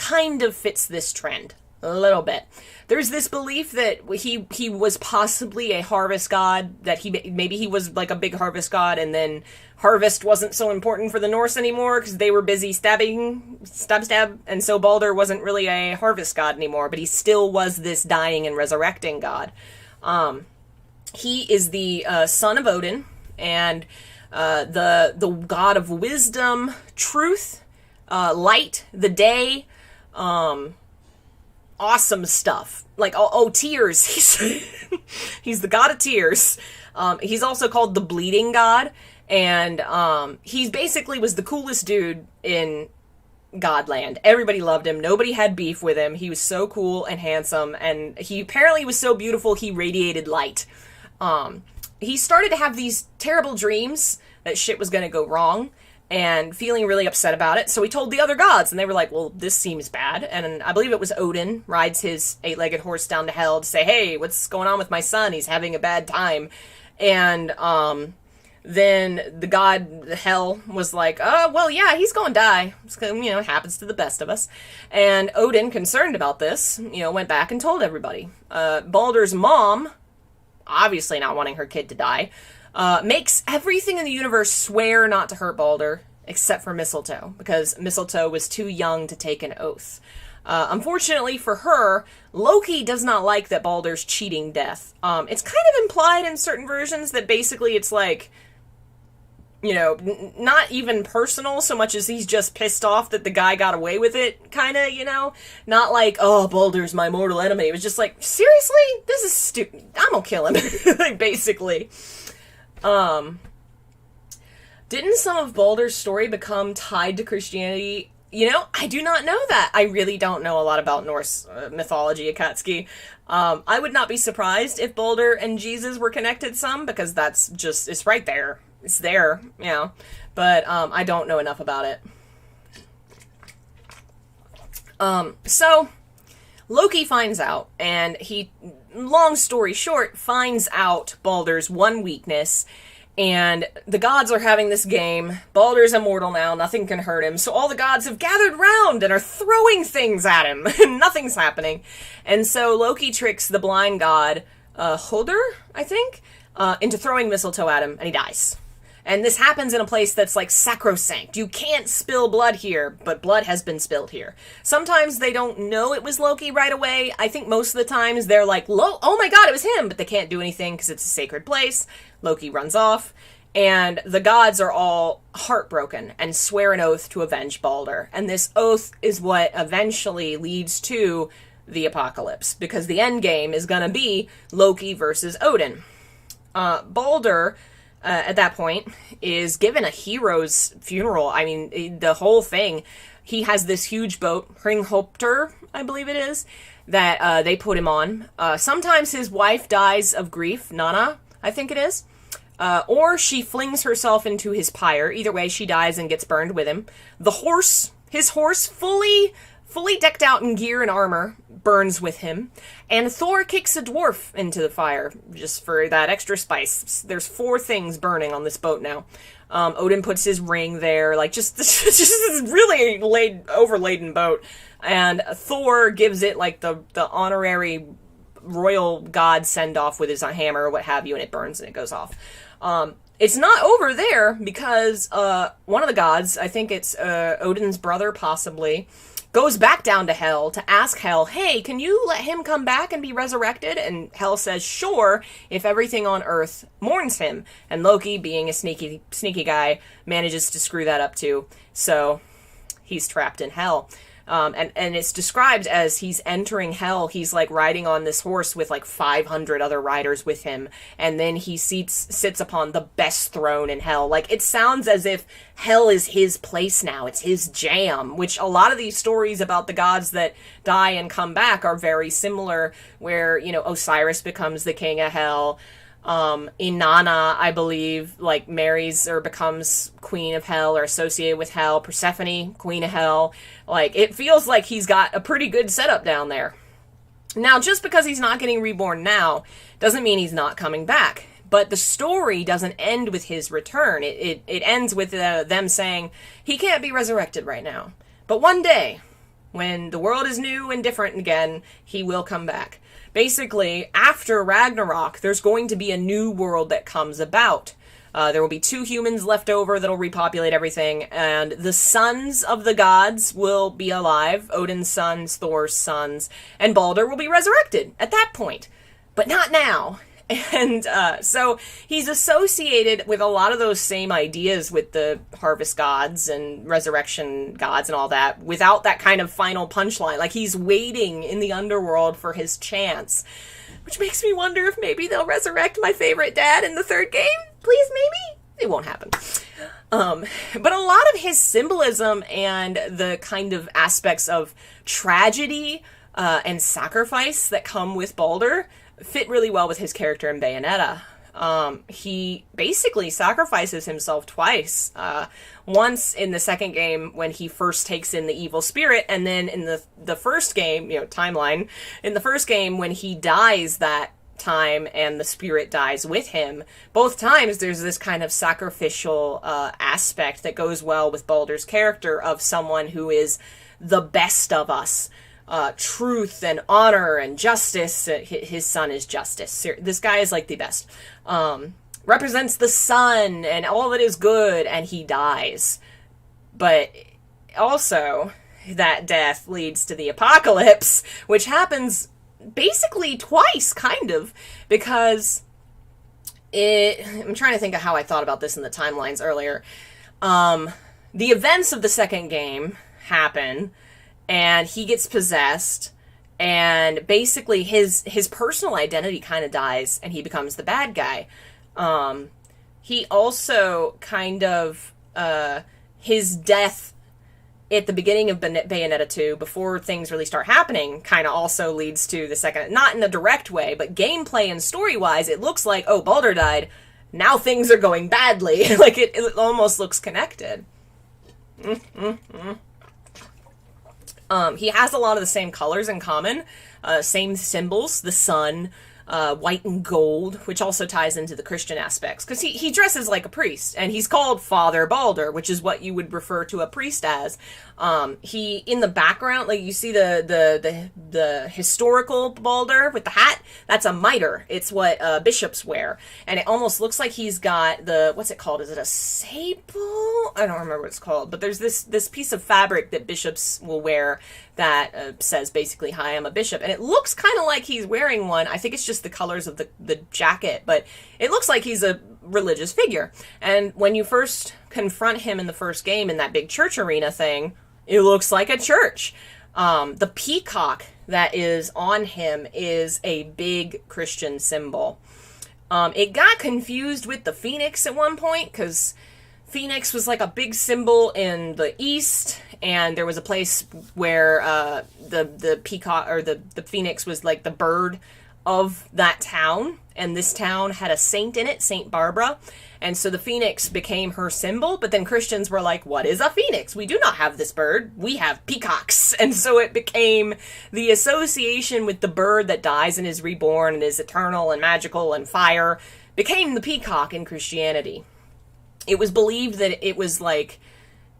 kind of fits this trend a little bit. There's this belief that he was possibly a harvest god, that maybe he was like a big harvest god, and then harvest wasn't so important for the Norse anymore because they were busy stab, and so Balder wasn't really a harvest god anymore, but he still was this dying and resurrecting god. He is the son of Odin, and the god of wisdom, truth, light, the day, awesome stuff. Like, tears. He's the god of tears. He's also called the bleeding god, and he basically was the coolest dude in Godland. Everybody loved him. Nobody had beef with him. He was so cool and handsome, and he apparently was so beautiful he radiated light. He started to have these terrible dreams that shit was going to go wrong, and feeling really upset about it. So he told the other gods, and they were like, well, this seems bad. And I believe it was Odin rides his 8-legged horse down to hell to say, hey, what's going on with my son? He's having a bad time. And then the god Hel was like, well, yeah, he's going to die. It's gonna, it happens to the best of us. And Odin, concerned about this, went back and told everybody. Balder's mom, obviously not wanting her kid to die, makes everything in the universe swear not to hurt Balder, except for Mistletoe, because Mistletoe was too young to take an oath. Unfortunately for her, Loki does not like that Balder's cheating death. It's kind of implied in certain versions that basically it's like, not even personal so much as he's just pissed off that the guy got away with it, kind of, not like, oh, Balder's my mortal enemy. It was just like, seriously? This is stupid. I'm gonna kill him, like, basically. Didn't some of Balder's story become tied to Christianity? I do not know that. I really don't know a lot about Norse mythology, Akatsuki. I would not be surprised if Balder and Jesus were connected some, because that's just, it's right there. It's there, but I don't know enough about it. So Loki finds out, and he, long story short, finds out Balder's one weakness, and the gods are having this game. Balder's immortal now, nothing can hurt him, so all the gods have gathered round and are throwing things at him, and nothing's happening. And so Loki tricks the blind god, Hodor, I think, into throwing mistletoe at him, and he dies. And this happens in a place that's like sacrosanct. You can't spill blood here, but blood has been spilled here. Sometimes they don't know it was Loki right away. I think most of the times they're like, oh my god, it was him, but they can't do anything because it's a sacred place. Loki runs off, and the gods are all heartbroken and swear an oath to avenge Balder. And this oath is what eventually leads to the apocalypse, because the end game is going to be Loki versus Odin. Balder, at that point, is given a hero's funeral. I mean, the whole thing. He has this huge boat, Hringhopter, I believe it is, that they put him on. Sometimes his wife dies of grief, Nanna, I think it is. Or she flings herself into his pyre. Either way, she dies and gets burned with him. The horse, his horse, fully decked out in gear and armor, burns with him. And Thor kicks a dwarf into the fire, just for that extra spice. There's 4 things burning on this boat now. Odin puts his ring there, like, just this really overladen boat. And Thor gives it, like, the honorary royal god send-off with his hammer or what have you, and it burns and it goes off. It's not over there, because one of the gods, I think it's Odin's brother possibly, goes back down to Hel to ask Hel, hey, can you let him come back and be resurrected? And Hel says, sure, if everything on Earth mourns him. And Loki, being a sneaky guy, manages to screw that up too. So he's trapped in Hel. And it's described as he's entering Hel, he's like riding on this horse with like 500 other riders with him, and then he sits upon the best throne in Hel. Like, it sounds as if Hel is his place now, it's his jam, which a lot of these stories about the gods that die and come back are very similar, where, Osiris becomes the king of Hel. Inanna, I believe, like, marries or becomes queen of Hel or associated with Hel. Persephone, queen of Hel. Like, it feels like he's got a pretty good setup down there. Now, just because he's not getting reborn now doesn't mean he's not coming back. But the story doesn't end with his return. It ends with them saying, he can't be resurrected right now. But one day, When the world is new and different again, he will come back. Basically, after Ragnarok, there's going to be a new world that comes about. There will be 2 humans left over that'll repopulate everything, and the sons of the gods will be alive, Odin's sons, Thor's sons, and Balder will be resurrected at that point. But not now. And so he's associated with a lot of those same ideas with the harvest gods and resurrection gods and all that, without that kind of final punchline. Like, he's waiting in the underworld for his chance. Which makes me wonder if maybe they'll resurrect my favorite dad in the 3rd game. Please, maybe? It won't happen. But a lot of his symbolism and the kind of aspects of tragedy and sacrifice that come with Balder fit really well with his character in Bayonetta. He basically sacrifices himself twice. Once in the 2nd game when he first takes in the evil spirit, and then in the first game, timeline, in the first game when he dies that time and the spirit dies with him. Both times there's this kind of sacrificial aspect that goes well with Baldur's character of someone who is the best of us. Truth and honor and justice. His son is justice. This guy is like the best. Represents the sun and all that is good, and he dies. But also, that death leads to the apocalypse, which happens basically twice, kind of, because I'm trying to think of how I thought about this in the timelines earlier. The events of the 2nd game happen, and he gets possessed, and basically his personal identity kind of dies, and he becomes the bad guy. He also kind of, his death at the beginning of Bayonetta 2, before things really start happening, kind of also leads to the 2nd, not in a direct way, but gameplay and story-wise, it looks like, oh, Balder died, now things are going badly. Like, it almost looks connected. He has a lot of the same colors in common, same symbols, the sun, white and gold, which also ties into the Christian aspects, because he dresses like a priest, and he's called Father Balder, which is what you would refer to a priest as. He, in the background, like, you see the historical Balder with the hat, that's a mitre. It's what bishops wear, and it almost looks like he's got what's it called? Is it a sable? I don't remember what it's called, but there's this piece of fabric that bishops will wear that says basically, "Hi, I'm a bishop," and it looks kind of like he's wearing one. I think it's just the colors of the jacket, but it looks like he's a religious figure. And when you first confront him in the first game in that big church arena thing, it looks like a church. The peacock that is on him is a big Christian symbol. It got confused with the phoenix at one point, because phoenix was like a big symbol in the East, and there was a place where the peacock, or the phoenix was like the bird of that town, and this town had a saint in it, Saint Barbara, and so the phoenix became her symbol. But then Christians were like, what is a phoenix? We do not have this bird, we have peacocks. And so it became the association with the bird that dies and is reborn and is eternal and magical and fire, became the peacock in Christianity. It was believed that it was like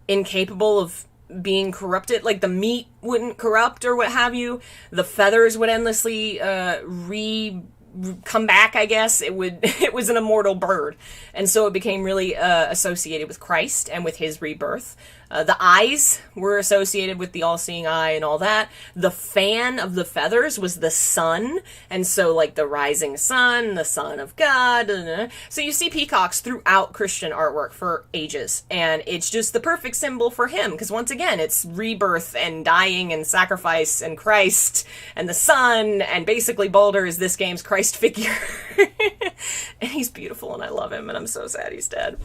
incapable of being corrupted, like the meat wouldn't corrupt or what have you. The feathers would endlessly come back, I guess. It was an immortal bird, and so it became really associated with Christ and with his rebirth. The eyes were associated with the all-seeing eye and all that. The fan of the feathers was the sun, and so like the rising sun, the son of God. So you see peacocks throughout Christian artwork for ages, and it's just the perfect symbol for him, because once again, it's rebirth and dying and sacrifice and Christ and the sun, and basically Balder is this game's Christ figure. And he's beautiful, and I love him, and I'm so sad he's dead.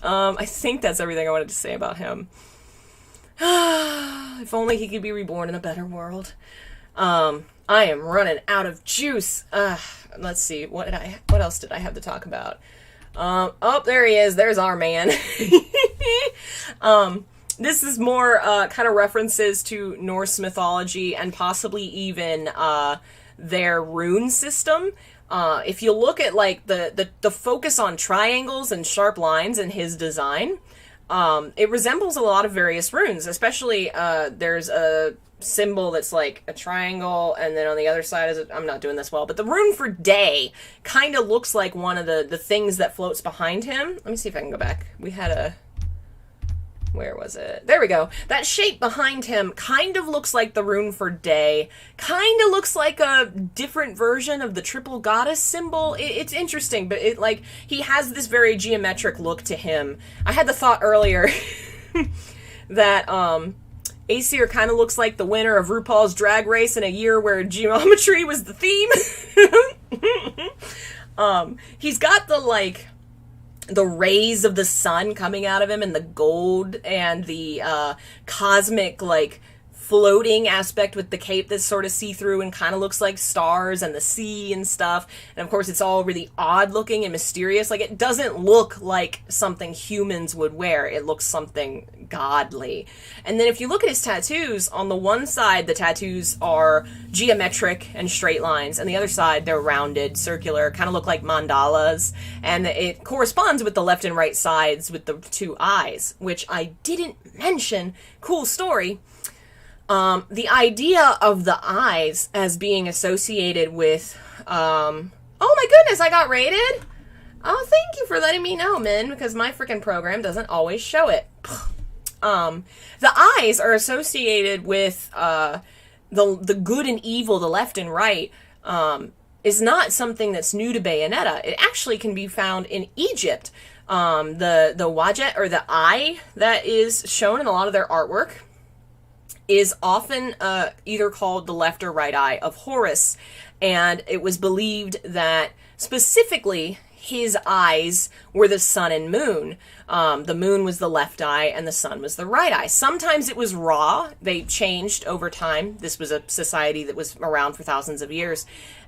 I think that's everything I wanted to say about him. If only he could be reborn in a better world. I am running out of juice. Let's see, what else did I have to talk about? Oh, there he is. There's our man. This is more kind of references to Norse mythology and possibly even their rune system. If you look at like the focus on triangles and sharp lines in his design, it resembles a lot of various runes. Especially there's a symbol that's like a triangle, and then on the other side is I'm not doing this well, but the rune for day kind of looks like one of the things that floats behind him. Let me see if I can go back. We had a... Where was it? There we go. That shape behind him kind of looks like the rune for day. Kind of looks like a different version of the triple goddess symbol. It's interesting, but it like he has this very geometric look to him. I had the thought earlier that Aesir kind of looks like the winner of RuPaul's Drag Race in a year where geometry was the theme. He's got the rays of the sun coming out of him, and the gold, and the cosmic, like, floating aspect with the cape that's sort of see-through and kind of looks like stars, and the sea and stuff. And of course it's all really odd looking and mysterious. Like, it doesn't look like something humans would wear. It looks something godly. And then if you look at his tattoos, on the one side the tattoos are geometric and straight lines, and the other side they're rounded, circular, kind of look like mandalas, and it corresponds with the left and right sides with the two eyes, which I didn't mention. Cool story. The idea of the eyes as being associated with, oh my goodness, I got rated? Oh, thank you for letting me know, Min, because my freaking program doesn't always show it. The eyes are associated with, the good and evil, the left and right, is not something that's new to Bayonetta. It actually can be found in Egypt. The wajet, or the eye that is shown in a lot of their artwork, is often either called the left or right eye of Horus, and it was believed that specifically his eyes were the sun and moon. The moon was the left eye and the sun was the right eye. Sometimes it was Ra. They changed over time. This was a society that was around for thousands of years.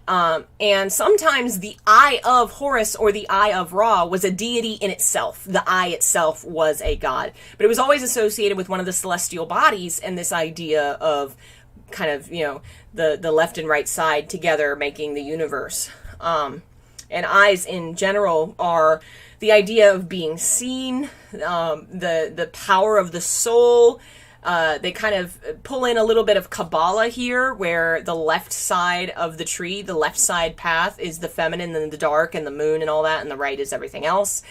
And sometimes the eye of Horus or the eye of Ra was a deity in itself. The eye itself was a god. But it was always associated with one of the celestial bodies, and this idea of kind of, you know, the left and right side together making the universe. And eyes in general are the idea of being seen, the power of the soul. They kind of pull in a little bit of Kabbalah here, where the left side of the tree, the left side path, is the feminine and the dark and the moon and all that, and the right is everything else.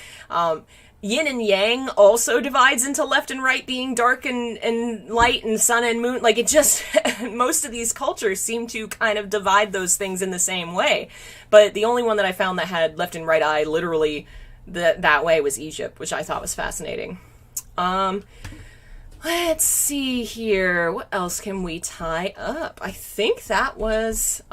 Yin and yang also divides into left and right being dark and light and sun and moon. Like, it just, most of these cultures seem to kind of divide those things in the same way. But the only one that I found that had left and right eye literally that way was Egypt, which I thought was fascinating. Let's see here. What else can we tie up? I think that was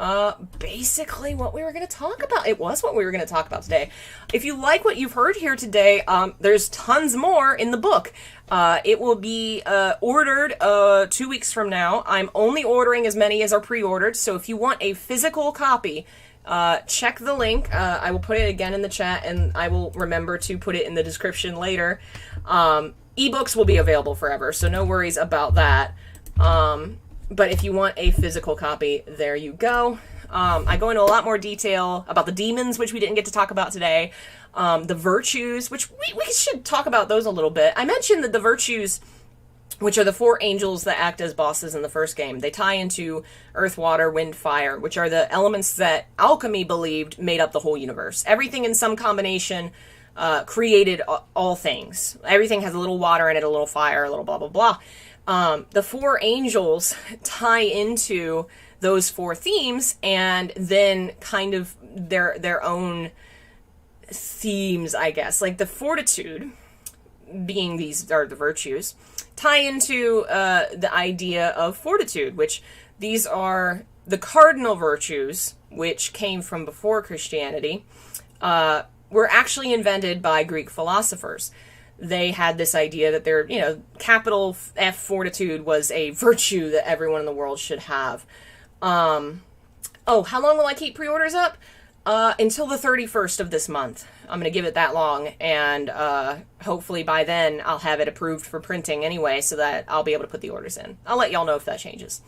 basically what we were going to talk about. It was what we were going to talk about today. If you like what you've heard here today, there's tons more in the book. It will be ordered 2 weeks from now. I'm only ordering as many as are pre-ordered, so if you want a physical copy, check the link. I will put it again in the chat, and I will remember to put it in the description later. Ebooks will be available forever, so no worries about that. But if you want a physical copy, there you go. I go into a lot more detail about the demons, which we didn't get to talk about today. The virtues, which we should talk about those a little bit. I mentioned that the virtues, which are the 4 angels that act as bosses in the first game, they tie into earth, water, wind, fire, which are the elements that alchemy believed made up the whole universe. Everything in some combination created all things. Everything has a little water in it, a little fire, a little blah, blah, blah. The 4 angels tie into those 4 themes, and then kind of their own themes, I guess. Like the fortitude, being these are the virtues, tie into the idea of fortitude, which these are the cardinal virtues, which came from before Christianity, were actually invented by Greek philosophers. They had this idea that their, capital F fortitude was a virtue that everyone in the world should have. How long will I keep pre-orders up? Until the 31st of this month. I'm going to give it that long, and hopefully by then I'll have it approved for printing anyway, so that I'll be able to put the orders in. I'll let y'all know if that changes.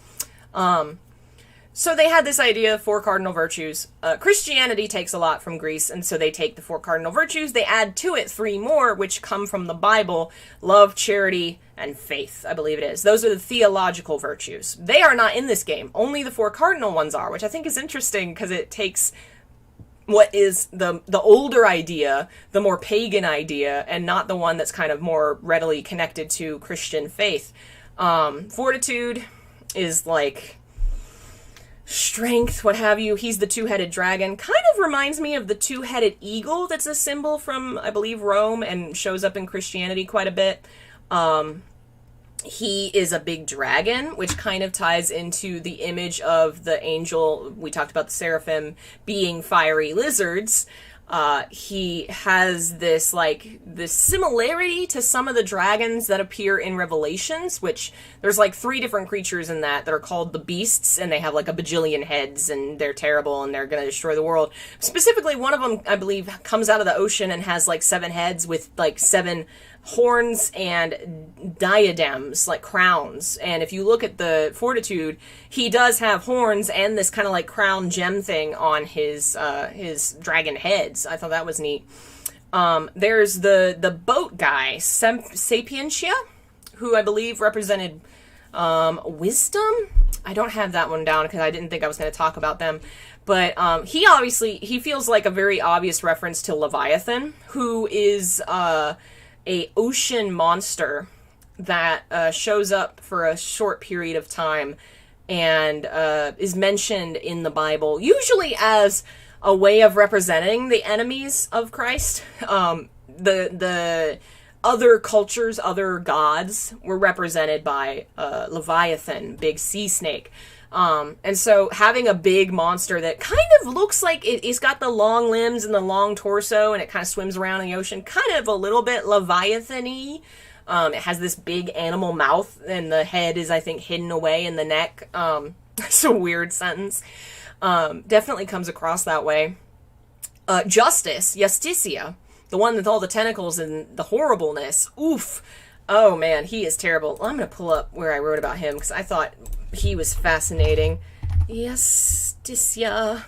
So they had this idea of 4 cardinal virtues. Christianity takes a lot from Greece, and so they take the 4 cardinal virtues, they add to it 3 more, which come from the Bible: love, charity, and faith, I believe it is. Those are the theological virtues. They are not in this game. Only the 4 cardinal ones are, which I think is interesting because it takes what is the older idea, the more pagan idea, and not the one that's kind of more readily connected to Christian faith. Fortitude is like strength, what have you. He's the 2-headed dragon. Kind of reminds me of the 2-headed eagle that's a symbol from, I believe, Rome and shows up in Christianity quite a bit. He is a big dragon, which kind of ties into the image of the angel. We talked about the seraphim being fiery lizards. He has this similarity to some of the dragons that appear in Revelations, which there's 3 different creatures in that are called the beasts, and they have a bajillion heads, and they're terrible, and they're going to destroy the world. Specifically, one of them, I believe, comes out of the ocean and has 7 heads with 7 horns and diadems, crowns. And if you look at the Fortitude, he does have horns and this kind of crown gem thing on his dragon heads. I thought that was neat. There's the boat guy, Sapientia, who I believe represented wisdom. I don't have that one down because I didn't think I was going to talk about them. But he feels like a very obvious reference to Leviathan, who is a ocean monster that shows up for a short period of time and is mentioned in the Bible, usually as a way of representing the enemies of Christ. The other cultures, other gods, were represented by Leviathan, big sea snake. And so having a big monster that kind of looks like it's got the long limbs and the long torso and it kind of swims around in the ocean, kind of a little bit Leviathan-y. It has this big animal mouth and the head is, I think, hidden away in the neck. That's a weird sentence. Definitely comes across that way. Justicia, the one with all the tentacles and the horribleness. Oof. Oh man, he is terrible. I'm going to pull up where I wrote about him because I thought he was fascinating. Justicia.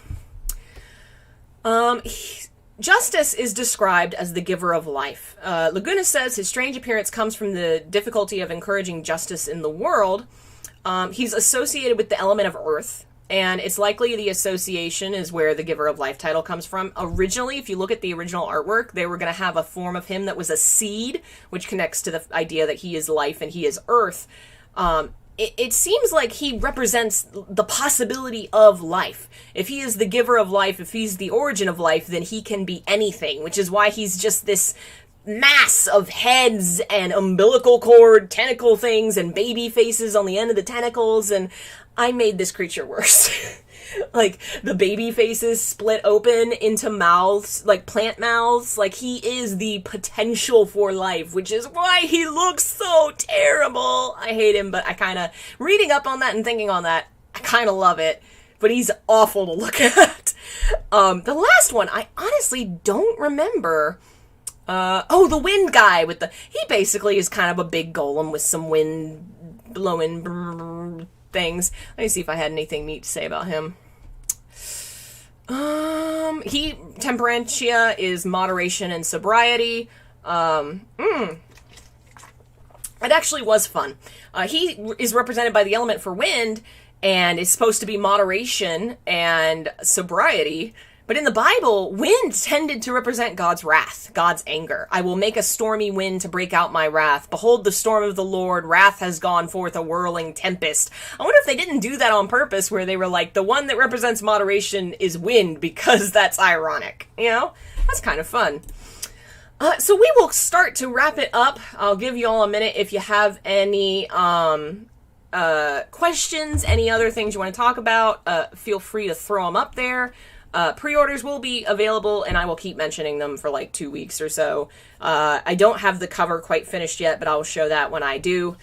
Justice is described as the giver of life. Laguna says his strange appearance comes from the difficulty of encouraging justice in the world. He's associated with the element of earth, and it's likely the association is where the giver of life title comes from. Originally, if you look at the original artwork, they were going to have a form of him that was a seed, which connects to the idea that he is life and he is earth. It seems like he represents the possibility of life. If he is the giver of life, if he's the origin of life, then he can be anything, which is why he's just this mass of heads and umbilical cord tentacle things and baby faces on the end of the tentacles, and I made this creature worse. The baby faces split open into mouths, plant mouths. He is the potential for life, which is why he looks so terrible. I hate him, but I kind of, reading up on that and thinking on that, I kind of love it. But he's awful to look at. The last one, I honestly don't remember. The wind guy he basically is kind of a big golem with some wind blowing things. Let me see if I had anything neat to say about him. Temperantia is moderation and sobriety. It actually was fun. He is represented by the element for wind, and is supposed to be moderation and sobriety. But in the Bible, wind tended to represent God's wrath, God's anger. I will make a stormy wind to break out my wrath. Behold the storm of the Lord, wrath has gone forth, a whirling tempest. I wonder if they didn't do that on purpose, where they were the one that represents moderation is wind, because that's ironic. That's kind of fun. So we will start to wrap it up. I'll give you all a minute if you have any questions, any other things you want to talk about. Feel free to throw them up there. Pre-orders will be available, and I will keep mentioning them for 2 weeks or so. I don't have the cover quite finished yet, but I'll show that when I do.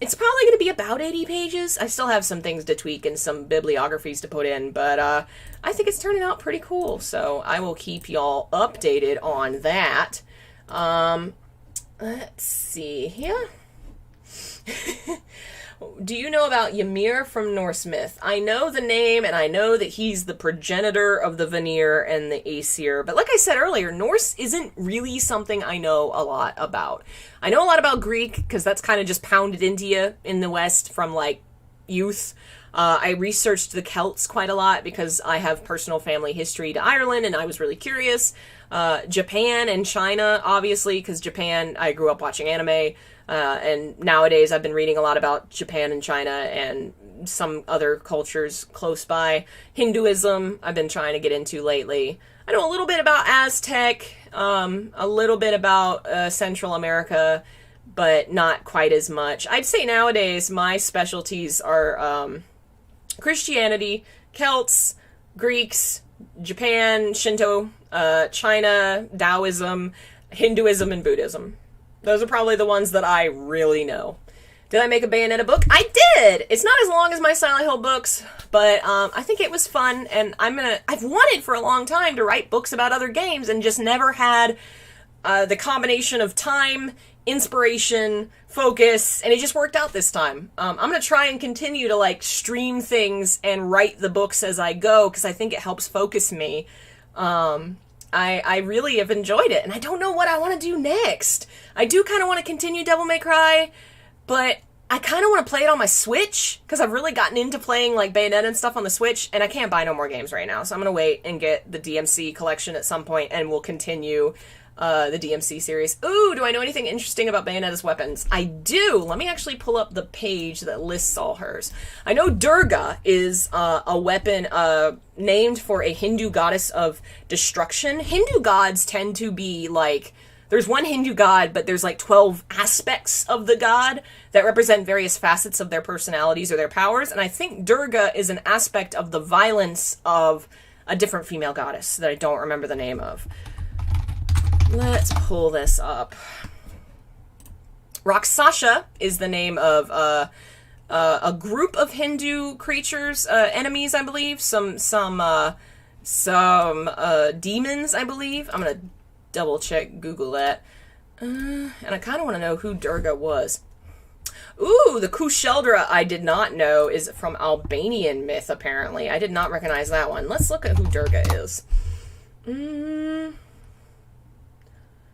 It's probably going to be about 80 pages. I still have some things to tweak and some bibliographies to put in, but I think it's turning out pretty cool, so I will keep y'all updated on that. Let's see here. Do you know about Ymir from Norse myth? I know the name, and I know that he's the progenitor of the Vanir and the Aesir. But like I said earlier, Norse isn't really something I know a lot about. I know a lot about Greek, because that's kind of just pounded into you in the West from, like, youth. I researched the Celts quite a lot because I have personal family history to Ireland, and I was really curious. Japan and China, obviously, because Japan, I grew up watching anime. And nowadays I've been reading a lot about Japan and China and some other cultures close by. Hinduism, I've been trying to get into lately. I know a little bit about Aztec, a little bit about Central America, but not quite as much. I'd say nowadays my specialties are Christianity, Celts, Greeks, Japan, Shinto, China, Taoism, Hinduism, and Buddhism. Those are probably the ones that I really know. Did I make a Bayonetta book? I did! It's not as long as my Silent Hill books, but I think it was fun, and I've wanted for a long time to write books about other games and just never had the combination of time, inspiration, focus, and it just worked out this time. I'm gonna try and continue to, like, stream things and write the books as I go, because I think it helps focus me. I really have enjoyed it, and I don't know what I want to do next. I do kind of want to continue Devil May Cry, but I kind of want to play it on my Switch, because I've really gotten into playing, like, Bayonetta and stuff on the Switch, and I can't buy no more games right now, so I'm going to wait and get the DMC collection at some point, and we'll continue the DMC series. Ooh, do I know anything interesting about Bayonetta's weapons? I do! Let me actually pull up the page that lists all hers. I know Durga is a weapon named for a Hindu goddess of destruction. Hindu gods tend to be, like, there's one Hindu god, but there's, like, 12 aspects of the god that represent various facets of their personalities or their powers, and I think Durga is an aspect of the violence of a different female goddess that I don't remember the name of. Let's pull this up. Rakshasa is the name of a group of Hindu creatures, enemies, I believe. Some demons, I believe. I'm gonna double check, Google that. And I kind of want to know who Durga was. Ooh, the Kusheldra I did not know is from Albanian myth, apparently. I did not recognize that one. Let's look at who Durga is.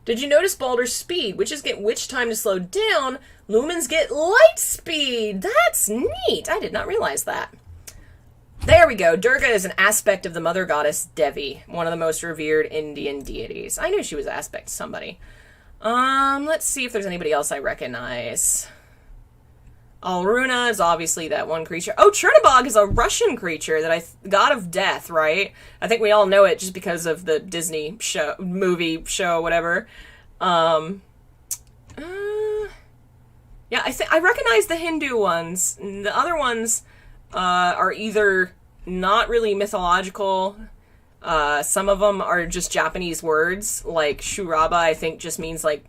Did you notice Baldur's speed? Witches get witch time to slow down. Lumens get light speed. That's neat. I did not realize that. There we go. Durga is an aspect of the mother goddess Devi, one of the most revered Indian deities. I knew she was an aspect to somebody. Let's see if there's anybody else I recognize. Alruna is obviously that one creature. Oh, Chernobog is a Russian creature that god of death, right? I think we all know it just because of the Disney movie show, whatever. Yeah, I recognize the Hindu ones. The other ones are either not really mythological. Some of them are just Japanese words, like Shuraba, I think just means like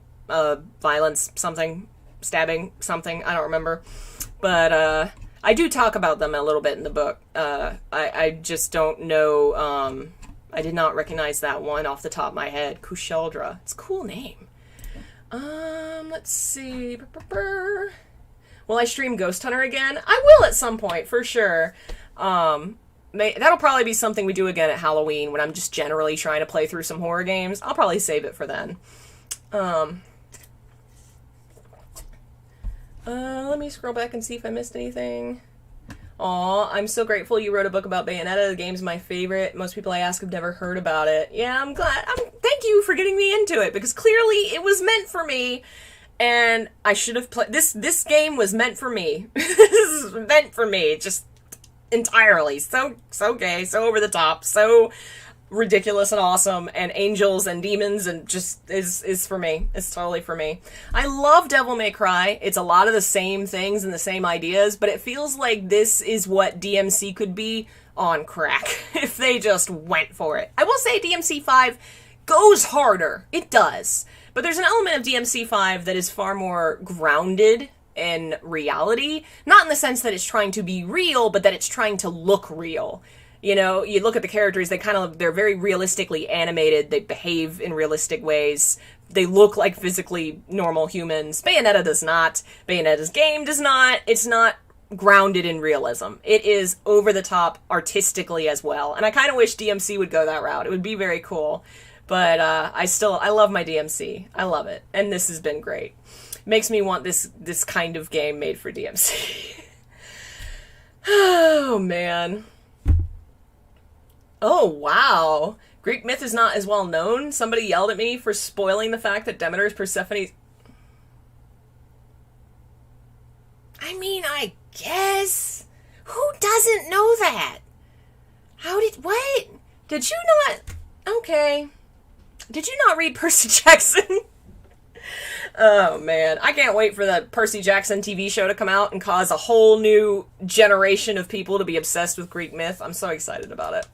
violence, something. Stabbing something, I don't remember, but I do talk about them a little bit in the book. I just don't know. I did not recognize that one off the top of my head. Kusheldra, it's a cool name. Let's see. Will I stream Ghost Hunter again? I will at some point for sure. That'll probably be something we do again at Halloween when I'm just generally trying to play through some horror games. I'll probably save it for then. Let me scroll back and see if I missed anything. Aw, I'm so grateful you wrote a book about Bayonetta. The game's my favorite. Most people I ask have never heard about it. Yeah, I'm glad. Thank you for getting me into it, because clearly it was meant for me, and I should have played... This game was meant for me. This is meant for me, just entirely. So gay, so over the top, so ridiculous and awesome, and angels and demons, and just is for me. It's totally for me. I love Devil May Cry. It's a lot of the same things and the same ideas, but it feels like this is what DMC could be on crack if they just went for it. I will say DMC 5 goes harder. It does. But there's an element of DMC 5 that is far more grounded in reality. Not in the sense that it's trying to be real, but that it's trying to look real. You know, you look at the characters, they're very realistically animated, they behave in realistic ways, they look like physically normal humans. Bayonetta does not. Bayonetta's game does not. It's not grounded in realism. It is over the top artistically as well. And I kind of wish DMC would go that route. It would be very cool. But I love my DMC. I love it. And this has been great. Makes me want this kind of game made for DMC. Oh, man. Oh, wow. Greek myth is not as well known. Somebody yelled at me for spoiling the fact that Demeter is Persephone's... I mean, I guess. Who doesn't know that? What? Did you not... Okay. Did you not read Percy Jackson? Oh, man. I can't wait for the Percy Jackson TV show to come out and cause a whole new generation of people to be obsessed with Greek myth. I'm so excited about it.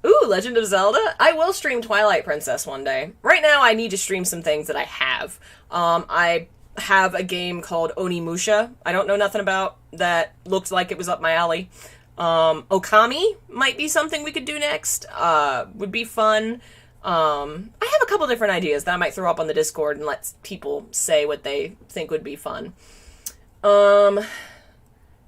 Ooh, Legend of Zelda. I will stream Twilight Princess one day. Right now, I need to stream some things that I have. I have a game called Onimusha. I don't know nothing about that. Looked like it was up my alley. Okami might be something we could do next. Would be fun. I have a couple different ideas that I might throw up on the Discord and let people say what they think would be fun.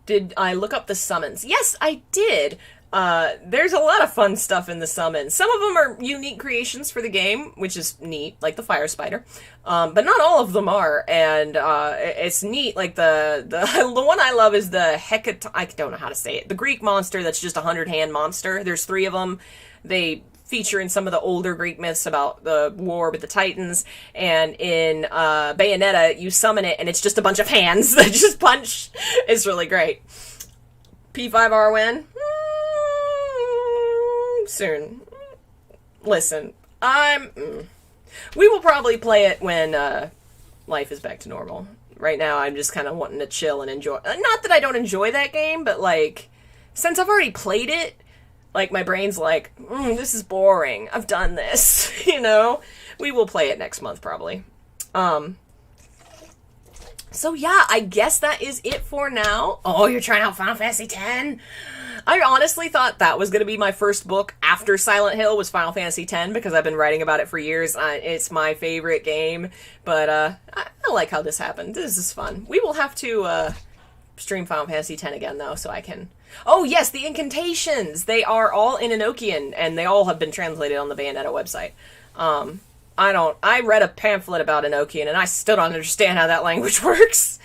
Did I look up the summons? Yes, I did. There's a lot of fun stuff in the summons. Some of them are unique creations for the game, which is neat, like the fire spider. But not all of them are, and it's neat. Like the one I love is the I don't know how to say it. The Greek monster that's just a 100-hand monster. There's 3 of them. They feature in some of the older Greek myths about the war with the Titans, and in Bayonetta, you summon it, and it's just a bunch of hands that just punch. It's really great. P5R win? Soon. Listen, we will probably play it when life is back to normal. Right now, I'm just kind of wanting to chill and enjoy. Not that I don't enjoy that game, but like, since I've already played it, like, my brain's like, this is boring. I've done this, you know? We will play it next month, probably. So yeah, I guess that is it for now. Oh, you're trying out Final Fantasy X? I honestly thought that was going to be my first book after Silent Hill was Final Fantasy X, because I've been writing about it for years. It's my favorite game, but I like how this happened. This is fun. We will have to stream Final Fantasy X again, though, so I can... Oh, yes, the incantations! They are all in Enochian, and they all have been translated on the Bayonetta website. I read a pamphlet about Enochian, and I still don't understand how that language works.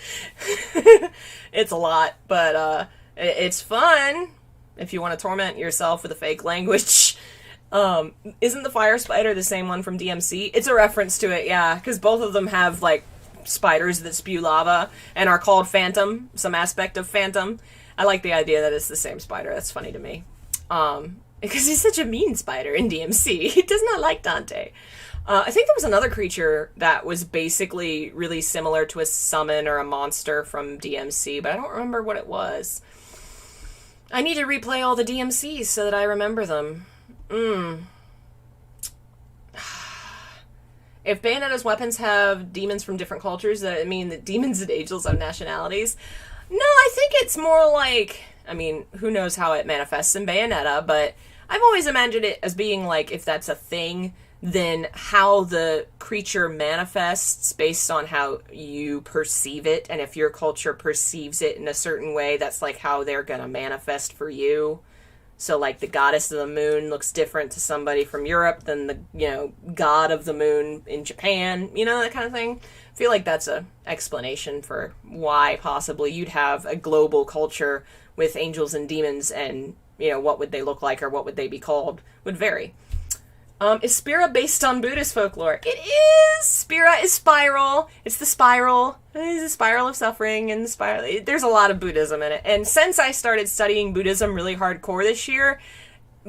It's a lot, but it's fun if you want to torment yourself with a fake language. Isn't the fire spider the same one from DMC? It's a reference to it, yeah, because both of them have, like, spiders that spew lava and are called Phantom, some aspect of Phantom. I like the idea that it's the same spider. That's funny to me. Because he's such a mean spider in DMC. He does not like Dante. I think there was another creature that was basically really similar to a summon or a monster from DMC, but I don't remember what it was. I need to replay all the DMCs so that I remember them. If Bayonetta's weapons have demons from different cultures, does it mean that demons and angels have nationalities? No, I think it's more like... I mean, who knows how it manifests in Bayonetta, but I've always imagined it as being like, if that's a thing, then how the creature manifests based on how you perceive it, and if your culture perceives it in a certain way, that's like how they're gonna manifest for you. So, like, the goddess of the moon looks different to somebody from Europe than the, god of the moon in Japan, that kind of thing. I feel like that's a explanation for why possibly you'd have a global culture with angels and demons, and, what would they look like or what would they be called would vary. Is Spira based on Buddhist folklore? It is! Spira is spiral. It's the spiral. It's a spiral of suffering, and the spiral... There's a lot of Buddhism in it. And since I started studying Buddhism really hardcore this year,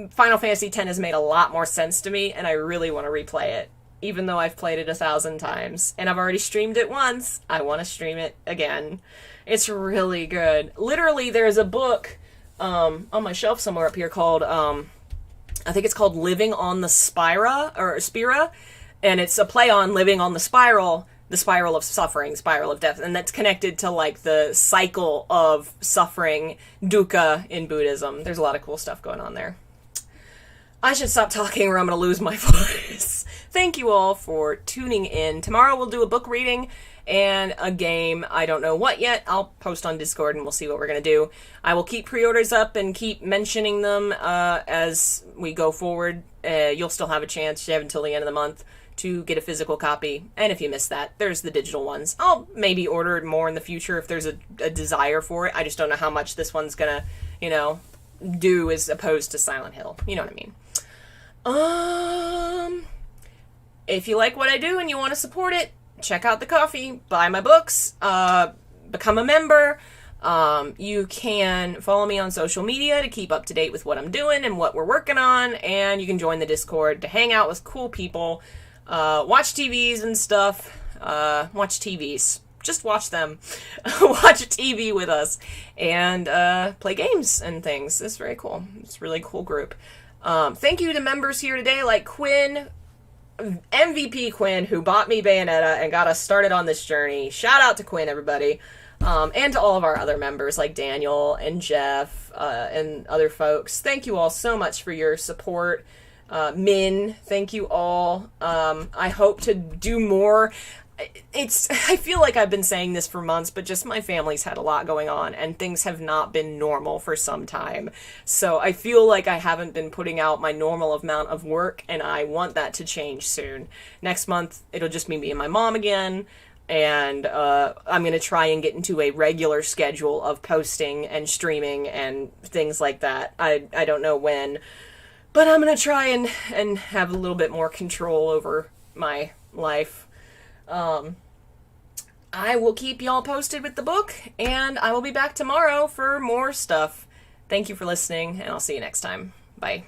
Final Fantasy X has made a lot more sense to me, and I really want to replay it. Even though I've played it 1,000 times. And I've already streamed it once. I want to stream it again. It's really good. Literally, there's a book on my shelf somewhere up here called... I think it's called Living on the Spira, and it's a play on living on the spiral of suffering, spiral of death, and that's connected to, like, the cycle of suffering, dukkha, in Buddhism. There's a lot of cool stuff going on there. I should stop talking or I'm going to lose my voice. Thank you all for tuning in. Tomorrow we'll do a book reading, and a game. I don't know what yet. I'll post on Discord and we'll see what we're going to do. I will keep pre-orders up and keep mentioning them as we go forward. You'll still have a chance. You have until the end of the month to get a physical copy. And if you miss that, there's the digital ones. I'll maybe order it more in the future if there's a desire for it. I just don't know how much this one's going to, do as opposed to Silent Hill. You know what I mean? If you like what I do and you want to support it, check out the coffee, buy my books, become a member. You can follow me on social media to keep up to date with what I'm doing and what we're working on, and you can join the Discord to hang out with cool people, watch TVs and stuff, watch TVs. Just watch them. Watch TV with us and play games and things. It's very cool. It's a really cool group. Thank you to members here today like Quinn, MVP Quinn, who bought me Bayonetta and got us started on this journey. Shout out to Quinn, everybody. And to all of our other members like Daniel and Jeff and other folks. Thank you all so much for your support. Min, thank you all. I hope to do more. I feel like I've been saying this for months, but just my family's had a lot going on and things have not been normal for some time. So I feel like I haven't been putting out my normal amount of work, and I want that to change soon. Next month, it'll just be me and my mom again, and I'm going to try and get into a regular schedule of posting and streaming and things like that. I don't know when, but I'm going to try and have a little bit more control over my life. I will keep y'all posted with the book, and I will be back tomorrow for more stuff. Thank you for listening, and I'll see you next time. Bye.